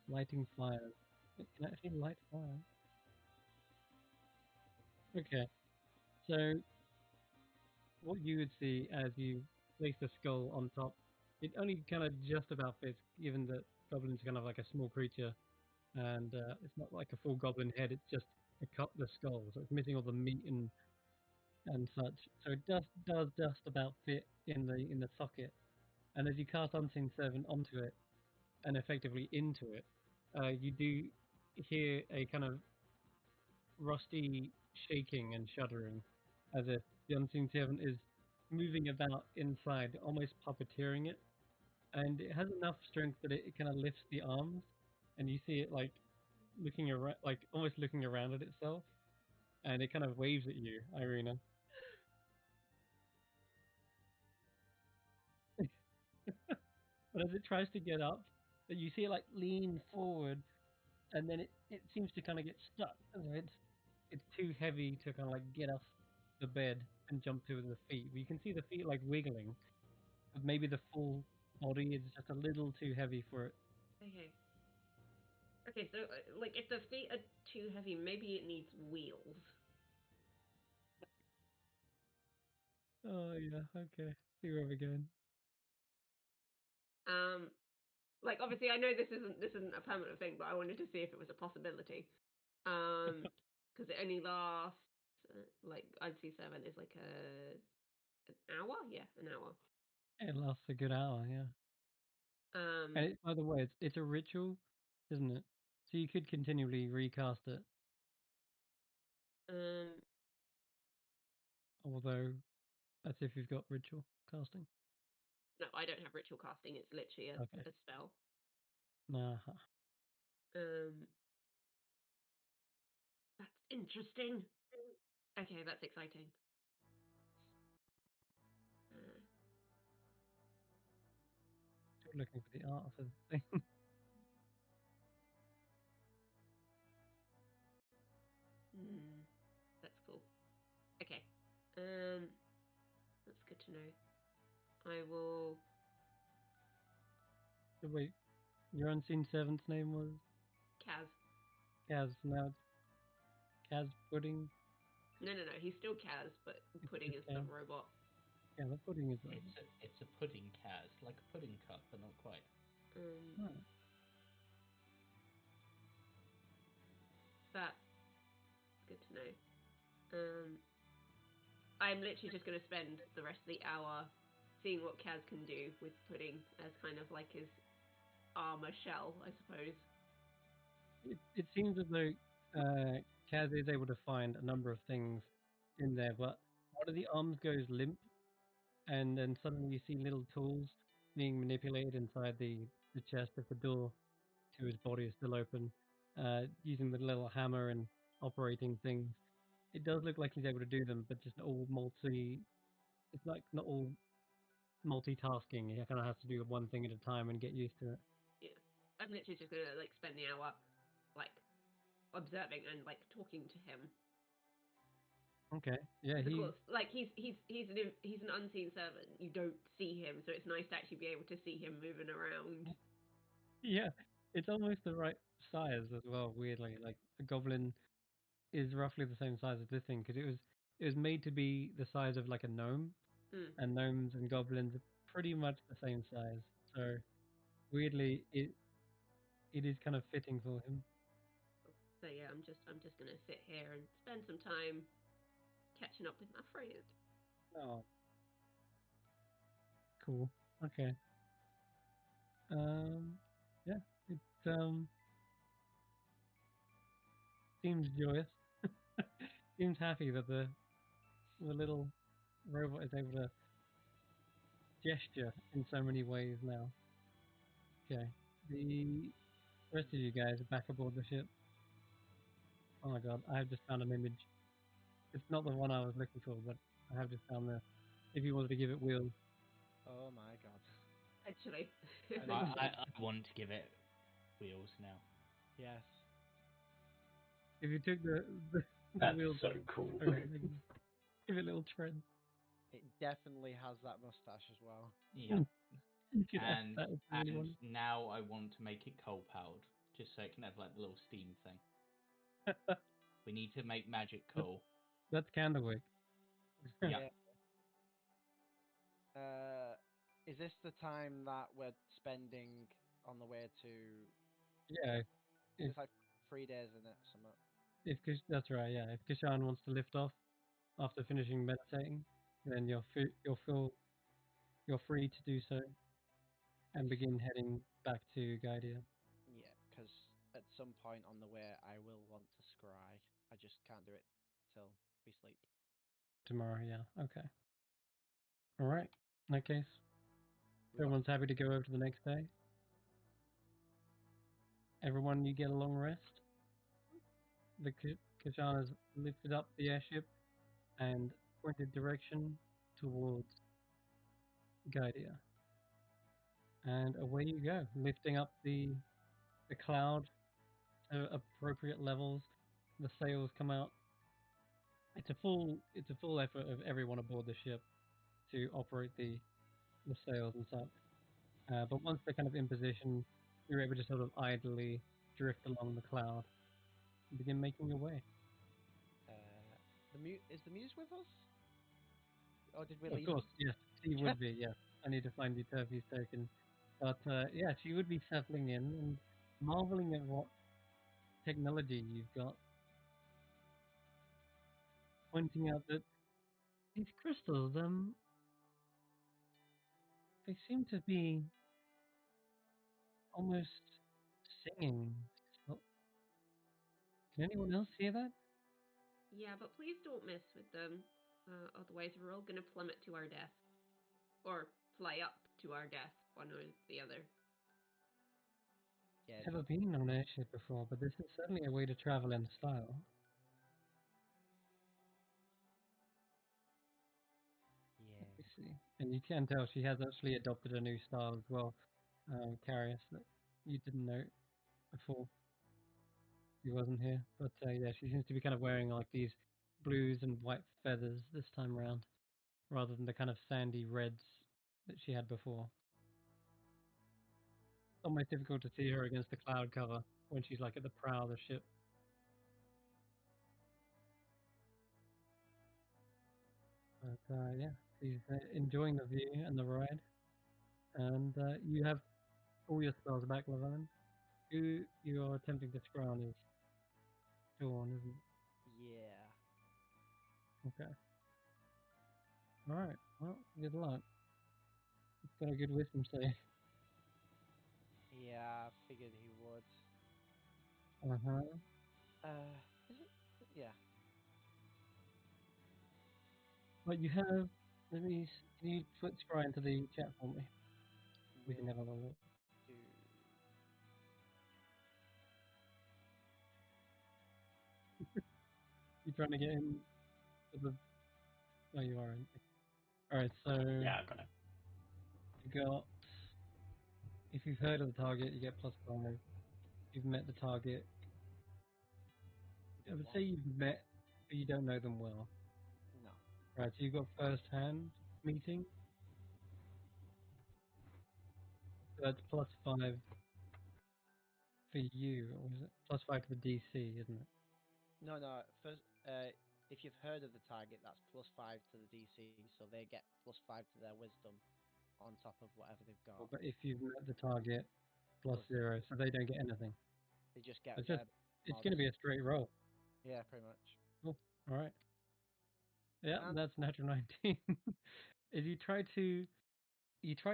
lighting fires. It can actually light fire. Okay. So what you would see as you place the skull on top, it only kind of just about fits, given that goblin's kind of like a small creature, and it's not like a full goblin head. It's just the skull, so it's missing all the meat and such. So it does just about fit in the socket. And as you cast Unseen Servant onto it and effectively into it, you do hear a kind of rusty shaking and shuddering, as if the Unseen Servant is moving about inside, almost puppeteering it. and it has enough strength that it kind of lifts the arms, and you see it like looking around, like almost looking around at itself, and it kind of waves at you, Irina. But as it tries to get up, you see it like lean forward, and then it seems to kind of get stuck. So it's too heavy to kind of like get off the bed and jump to the feet. But you can see the feet like wiggling, but maybe the full body is just a little too heavy for it. Okay. Okay, so like if the feet are too heavy, maybe it needs wheels. Oh yeah, okay. See where we're going. Like obviously I know this isn't a permanent thing, but I wanted to see if it was a possibility. Because it only lasts like I'd see 7 is like an hour, yeah, an hour. It lasts a good hour, yeah. Um, And by the way, it's a ritual, isn't it? So you could continually recast it, um, although that's if you've got ritual casting. no, I don't have ritual casting. It's literally Okay. a spell. Nah. Um, that's interesting. Okay, that's exciting. Uh, Still looking for the art for the thing. that's cool. Okay. Um, that's good to know. I will. So wait, your unseen servant's name was Kaz. Kaz. Now it's Kaz Pudding. No, no, no. He's still Kaz, but It's Pudding just is the Kaz. robot. Yeah, the pudding is It's a pudding Kaz, like a pudding cup, but not quite. Um, oh, that's good to know. I'm literally just going to spend the rest of the hour seeing what Kaz can do with Pudding as kind of like his armor shell, I suppose. it seems as though Kaz is able to find a number of things in there, but one of the arms goes limp, and then suddenly you see little tools being manipulated inside the chest of the door to his body is still open, using the little hammer and operating things. It does look like he's able to do them, but just all multi. It's like not all multitasking. He kind of has to do one thing at a time and get used to it. Yeah, I'm literally just gonna like spend the hour like observing and like talking to him. Okay, yeah, Because of course, like he's an unseen servant. You don't see him, so it's nice to actually be able to see him moving around. yeah, it's almost the right size as well. Weirdly, like a goblin is roughly the same size as this thing because it was made to be the size of like a gnome, Mm. and gnomes and goblins are pretty much the same size. So weirdly, it is kind of fitting for him. So yeah, I'm just gonna sit here and spend some time catching up with my friend. Oh, cool. Okay. Yeah, it seems joyous. Seems happy that the little robot is able to gesture in so many ways now. Okay. The rest of you guys are back aboard the ship. Oh my god, I have just found an image. It's not the one I was looking for, but I have just found this. If you wanted to give it wheels, Oh my god. Actually, I want to give it wheels now. Yes. if you took the That's wheels so cool. over, give it little treads. It definitely has that mustache as well. Yeah. You could add And that if you really and wanted. now I want to make it coal powered, just so it can have like the little steam thing. We need to make magic coal. That's candlewick. Yeah. Is this the time that we're spending on the way to? Yeah, if It's like 3 days in it, something. that's right. Yeah, if Kishan wants to lift off after finishing meditating, then you're free to do so and begin heading back to Gaidia Yeah, because at some point on the way, I will want to scry. I just can't do it till we sleep. tomorrow. Yeah. Okay. All right. In that case, Everyone's happy to go over to the next day. Everyone, you get a long rest. The Kashana's lifted up the airship and pointed direction towards Guidia. And away you go, lifting up the cloud to appropriate levels. The sails come out. It's a full effort of everyone aboard the ship to operate the sails and such. But once they're kind of in position, you're able to sort of idly drift along the cloud and begin making your way. Is the muse with us? Or did we Of leave? course, yes, she would be, yes. I need to find the Turfy's token. But yeah, she would be settling in and marveling at what technology you've got. Pointing out that these crystals, they seem to be almost singing. So, can anyone else hear that? Yeah, but please don't mess with them. Otherwise, we're all going to plummet to our death. Or fly up to our death, one or the other. Yeah. Never been on an airship before, but this is certainly a way to travel in style. Yeah. Let me see. And you can tell she has actually adopted a new style as well, Carius, that you didn't know before. She wasn't here. But yeah, she seems to be kind of wearing like these blues and white feathers this time around, rather than the kind of sandy reds that she had before. Almost difficult to see her against the cloud cover when she's like at the prow of the ship. But yeah, she's enjoying the view and the ride. And you have all your spells back, Laverne. Who you are attempting to scry is Dawn, isn't Yeah. it? Okay. Alright, well, good luck. It's got a good wisdom save. Yeah, I figured he would. Is it? Yeah. But you have, can you put scry into the chat for me? We can have a little look. Do... You trying to get in to the... Oh, you are in. Alright, so Yeah, I got it. you got... If you've heard of the target, you get +5. If you've met the target, I would say you've met, but you don't know them well. No. Right, so you've got first-hand meeting. So that's +5 for you, or is it? +5 to the DC, isn't it? No. First, if you've heard of the target, that's +5 to the DC, so they get +5 to their wisdom on top of whatever they've got. But if you've met the target, +0, so they don't get anything. They just get. It's going to be a straight roll. Yeah, pretty much. Cool. All right. Yeah, And that's natural 19. If you try to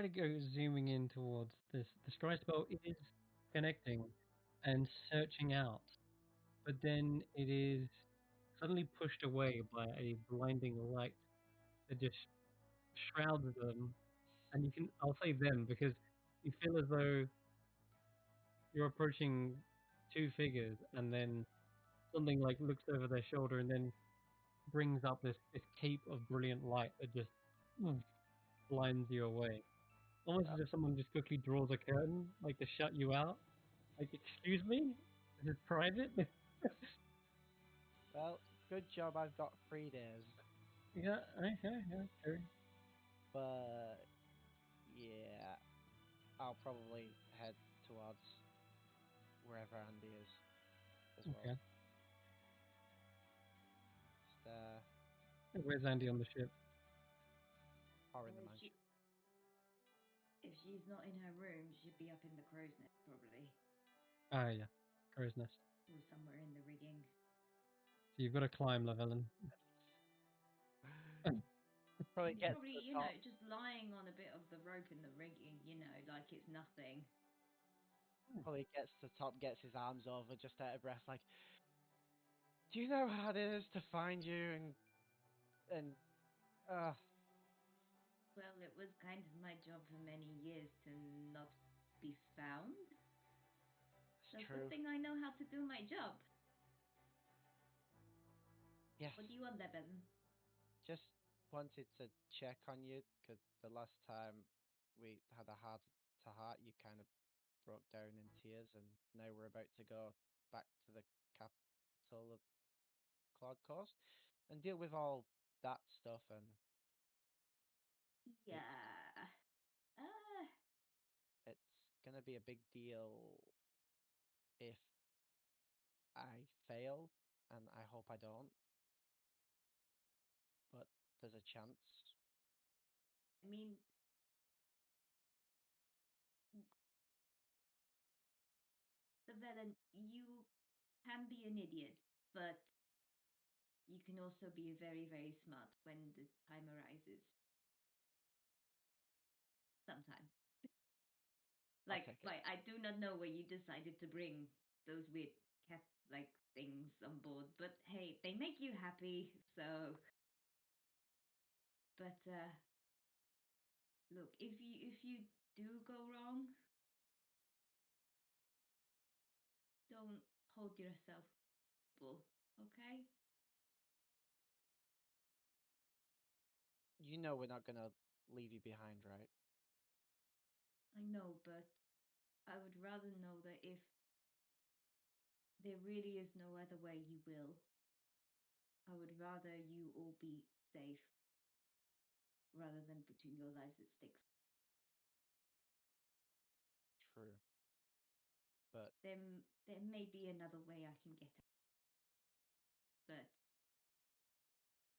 go zooming in towards this, the scry spell is connecting and searching out, but then it is suddenly pushed away by a blinding light that just shrouds them. And I'll say them because you feel as though you're approaching two figures, and then something like looks over their shoulder and then brings up this cape of brilliant light that just blinds you away. Almost as if someone just quickly draws a curtain, like to shut you out. Like, excuse me? This is private? well, good job. I've got 3 days. Yeah, true. But yeah, I'll probably head towards wherever Andy is as well. Okay. Just, Where's Andy on the ship? or in the mansion. If she's not in her room, she'd be up in the crow's nest probably, Ah, yeah. Crow's nest. or somewhere in the rigging. So you've got to climb, Llewellyn. Probably gets Probably, to the top. just lying on a bit of the rope in the rigging, like it's nothing. Probably gets to the top, gets his arms over, just out of breath, like, do you know how it is to find you and Well, it it was kind of my job for many years to not be found. So It's good true. thing I know how to do my job. Yes. What do you want, Devin? Just wanted to check on you because the last time we had a heart to heart, you kind of broke down in tears, and now we're about to go back to the capital of Cloud Coast and deal with all that stuff. And Yeah. it's gonna be a big deal if I fail, and I hope I don't. But there's a chance. I mean, the villain, you can be an idiot, but you can also be very, very smart when the time arises. Sometime. I'll Like, take it. I do not know where you decided to bring those weird cat like things on board, but hey, they make you happy, so. But look, if you do go wrong, don't hold yourself full, okay? You know we're not gonna leave you behind, right? I know, but I would rather know that if there really is no other way you will, I would rather you all be safe rather than putting your lives at stake. True. But There may be another way I can get out, but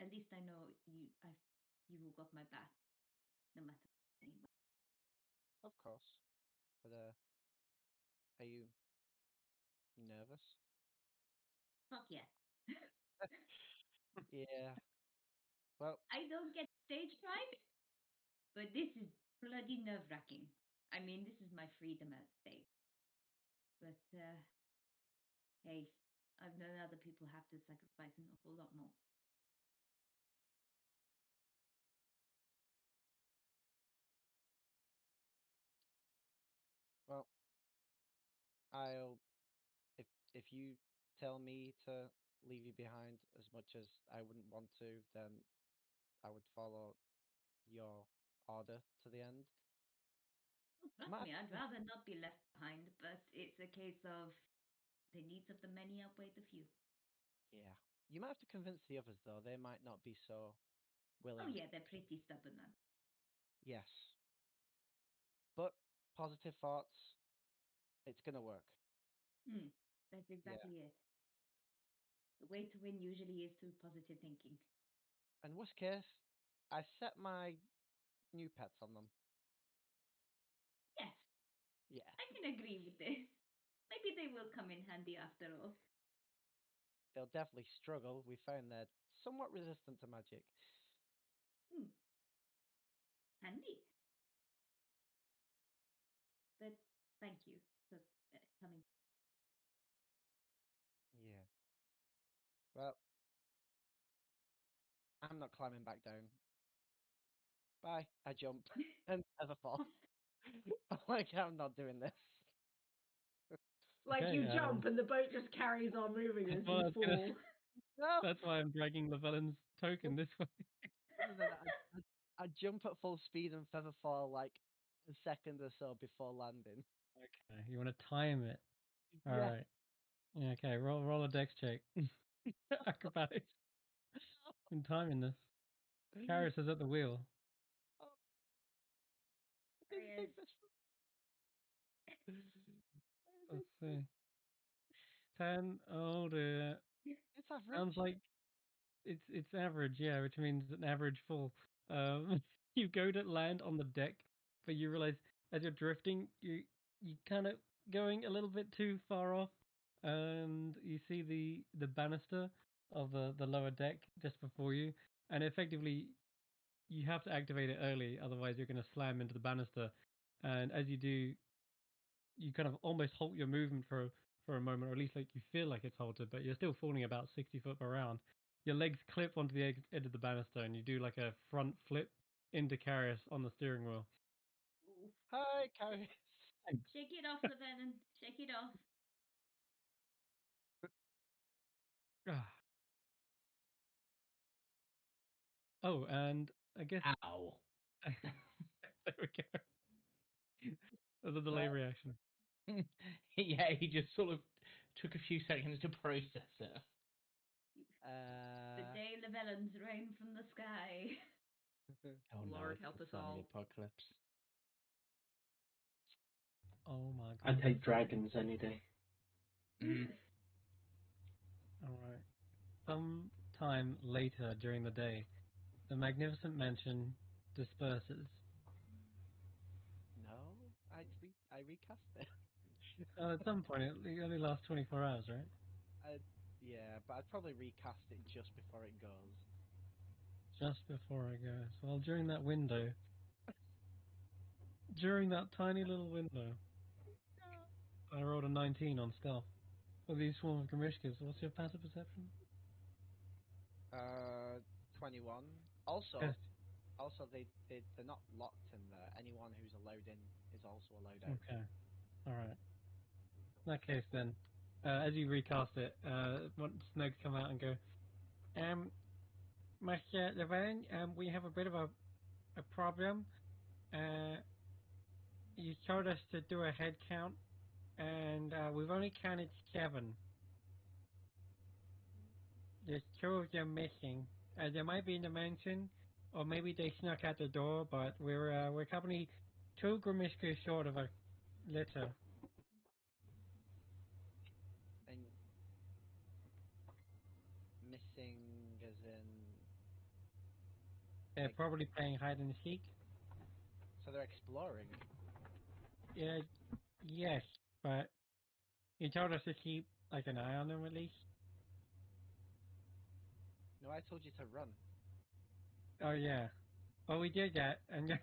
at least I know you all got my back, no matter what. Anyway. of course. But are you nervous? Not yet. Yeah. Well, I don't get stage fright, but this is bloody nerve wracking. I mean, this is my freedom at stake. But hey, I've known other people have to sacrifice an awful lot more. well, I'll if you tell me to leave you behind as much as I wouldn't want to, then I would follow your order to the end. Trust Might me, I'd have, rather not be left behind, but it's a case of the needs of the many outweigh the few. yeah. You might have to convince the others though. They might not be so Oh willing. yeah, they're pretty stubborn then. Yes. But positive thoughts. It's gonna work. That's Yeah. exactly it. The way to win usually is through positive thinking. And worst case, I set my new pets on them. Yes, Yeah. I can agree with this. Maybe they will come in handy after all. They'll definitely struggle. We found they're somewhat resistant to magic. Hmm, handy. But thank you for coming. Yeah. Well, I'm not climbing back down. Bye. I jump and never fall. I'm like, I'm not doing this. Like Okay, you jump and the boat just carries on moving as well, I you was gonna fall. No. that's why I'm dragging Llewellyn's token this way. Other than that, I jump at full speed and feather fall like a second or so before landing. Okay, you want to time it? All Yeah. right. Yeah, okay, roll a dex check. Acrobatics. In timing this. Karis is at the wheel. Oh, I didn't Areas. think this. Let's see. 10. Oh dear. It's average. Sounds like it's average, yeah, which means an average fall. You go to land on the deck, but you realize as you're drifting, you kind of going a little bit too far off, and you see the banister of the lower deck just before you, and effectively you have to activate it early, otherwise you're going to slam into the banister, and as you do, you kind of almost halt your movement for a moment, or at least like you feel like it's halted, but you're still falling about 60 foot per round. Your legs clip onto the edge of the banister, and you do like a front flip into Carius on the steering wheel. Ooh. Hi, Carrie. Shake it off, Llewellyn. Shake it off. Ah. Oh, and I guess Ow. there we go. There's a delay reaction. Yeah, he just sort of took a few seconds to process it. The day Llewellyn's rain from the sky. Oh no, Lord it's help the us zombie all. apocalypse. Oh my I god. take dragons any day. Alright. Some time later during the day, the magnificent mansion disperses. No, I recast it. At some point, it only lasts 24 hours, right? Yeah, but I'd probably recast it just before it goes. Just before I go. So, well, during that window, during that tiny little window, I rolled a 19 on stealth. For these swarm of Grimishkas, what's your passive perception? 21. Yes. Also, they're not locked in there. Anyone who's allowed in is also allowed out. Okay. Alright. In that case, then, as you recast it, Snogs come out and go, Master Levan, we have a bit of a problem. You told us to do a head count, and we've only counted 7. There's 2 of them missing. They might be in the mansion, or maybe they snuck out the door, but we're company 2 Grimishkas short of a litter. And missing as in. They're Like, probably playing hide and seek. so they're exploring. Yeah, yes, but you told us to keep like an eye on them at least. No, I told you to run. Oh yeah. Well, we did that, and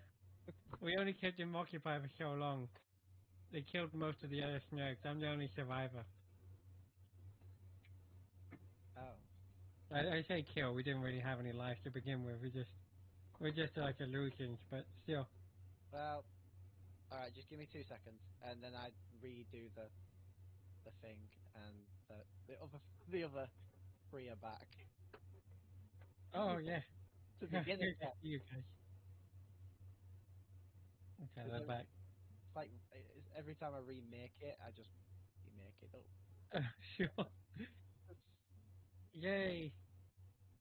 we only kept them occupied for so long. They killed most of the other snakes. I'm the only survivor. Oh. I say kill. We didn't really have any life to begin with. We're just like illusions, but still. Well, alright, just give me 2 seconds, and then I redo the thing, and the other 3 are back. Oh yeah. To begin Here's again. you guys. Okay, they're back. It's like every time I remake it, I just remake it up. Sure. Yay!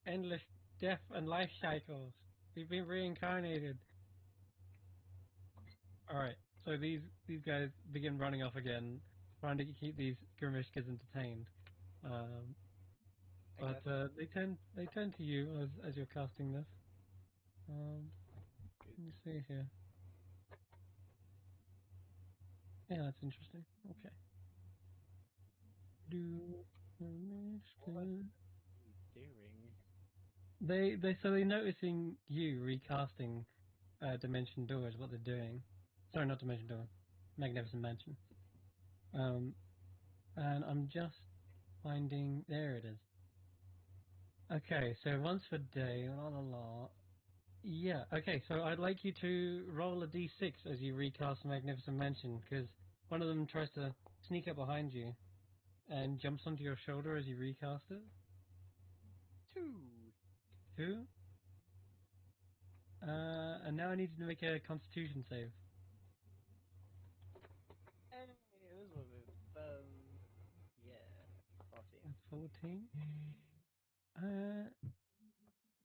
Endless death and life cycles. We've been reincarnated. All right. So these guys begin running off again, trying to keep these Grimishkas entertained. I But guess. they turn to you as you're casting this. Let me see here. Yeah, that's interesting. Okay. What are you doing? They're noticing you recasting Dimension Door is what they're doing. Sorry, not Dimension Door. Magnificent Mansion. And I'm just finding there it is. Okay, so once per day, la la la. Yeah, okay, so I'd like you to roll a d6 as you recast Magnificent Mansion, because one of them tries to sneak up behind you and jumps onto your shoulder as you recast it. 2. 2. And now I need you to make a Constitution save. Hey, this was it. Yeah, 14. 14.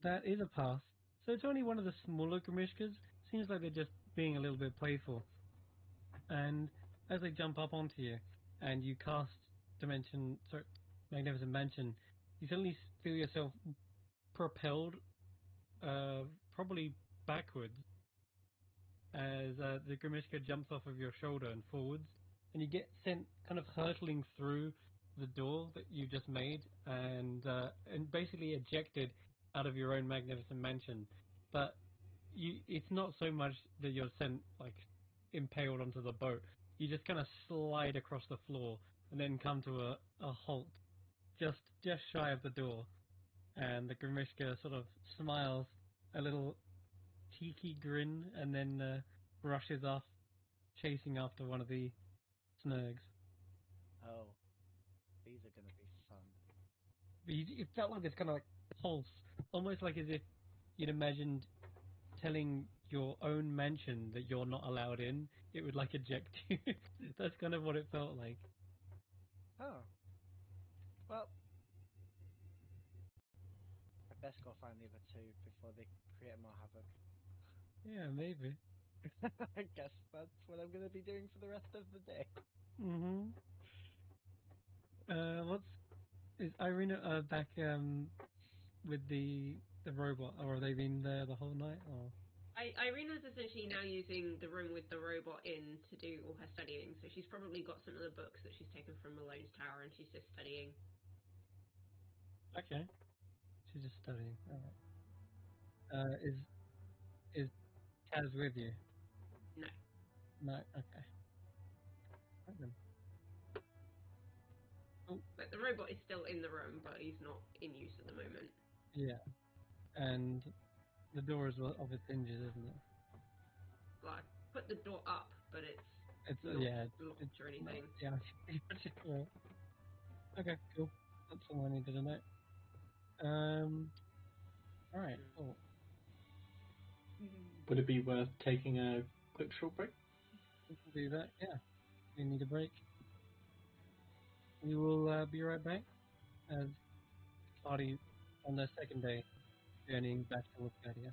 That is a pass. So it's only one of the smaller Grimishkas. Seems like they're just being a little bit playful. And as they jump up onto you, and you cast Magnificent Mansion, you suddenly feel yourself propelled, probably backwards, as the Grimishka jumps off of your shoulder and forwards, and you get sent kind of hurtling through the door that you just made, and basically ejected out of your own Magnificent Mansion. But it's not so much that you're sent like impaled onto the boat. You just kind of slide across the floor and then come to a halt just shy of the door. And the Grimishka sort of smiles a little cheeky grin and then rushes off, chasing after one of the snurgs. Oh, these are going to be fun. But it felt like this kind of like pulse, almost like as if you'd imagined telling your own mansion that you're not allowed in. It would like eject you. That's kind of what it felt like. Oh. Well, I best go find the other two before they create more havoc. Yeah, maybe. I guess that's what I'm going to be doing for the rest of the day. Mhm. Is Irina back with the robot, or have they been there the whole night? Or Irina's essentially now using the room with the robot in to do all her studying, so she's probably got some of the books that she's taken from Malone's tower and she's just studying. okay, she's just studying. All right. Is Kaz with you? No. No. Okay. Right then. Oh, But the robot is still in the room, but he's not in use at the moment. yeah. And the door is of its hinges, isn't it? Well, I put the door up, but it's It's not yeah. locked It's or not, anything. yeah. Right. Okay. Cool. That's all I needed to know. All right. Cool. Would it be worth taking a quick short break? We can do that. Yeah. We need a break. We will be right back as party on their second day journeying back towards Gadia.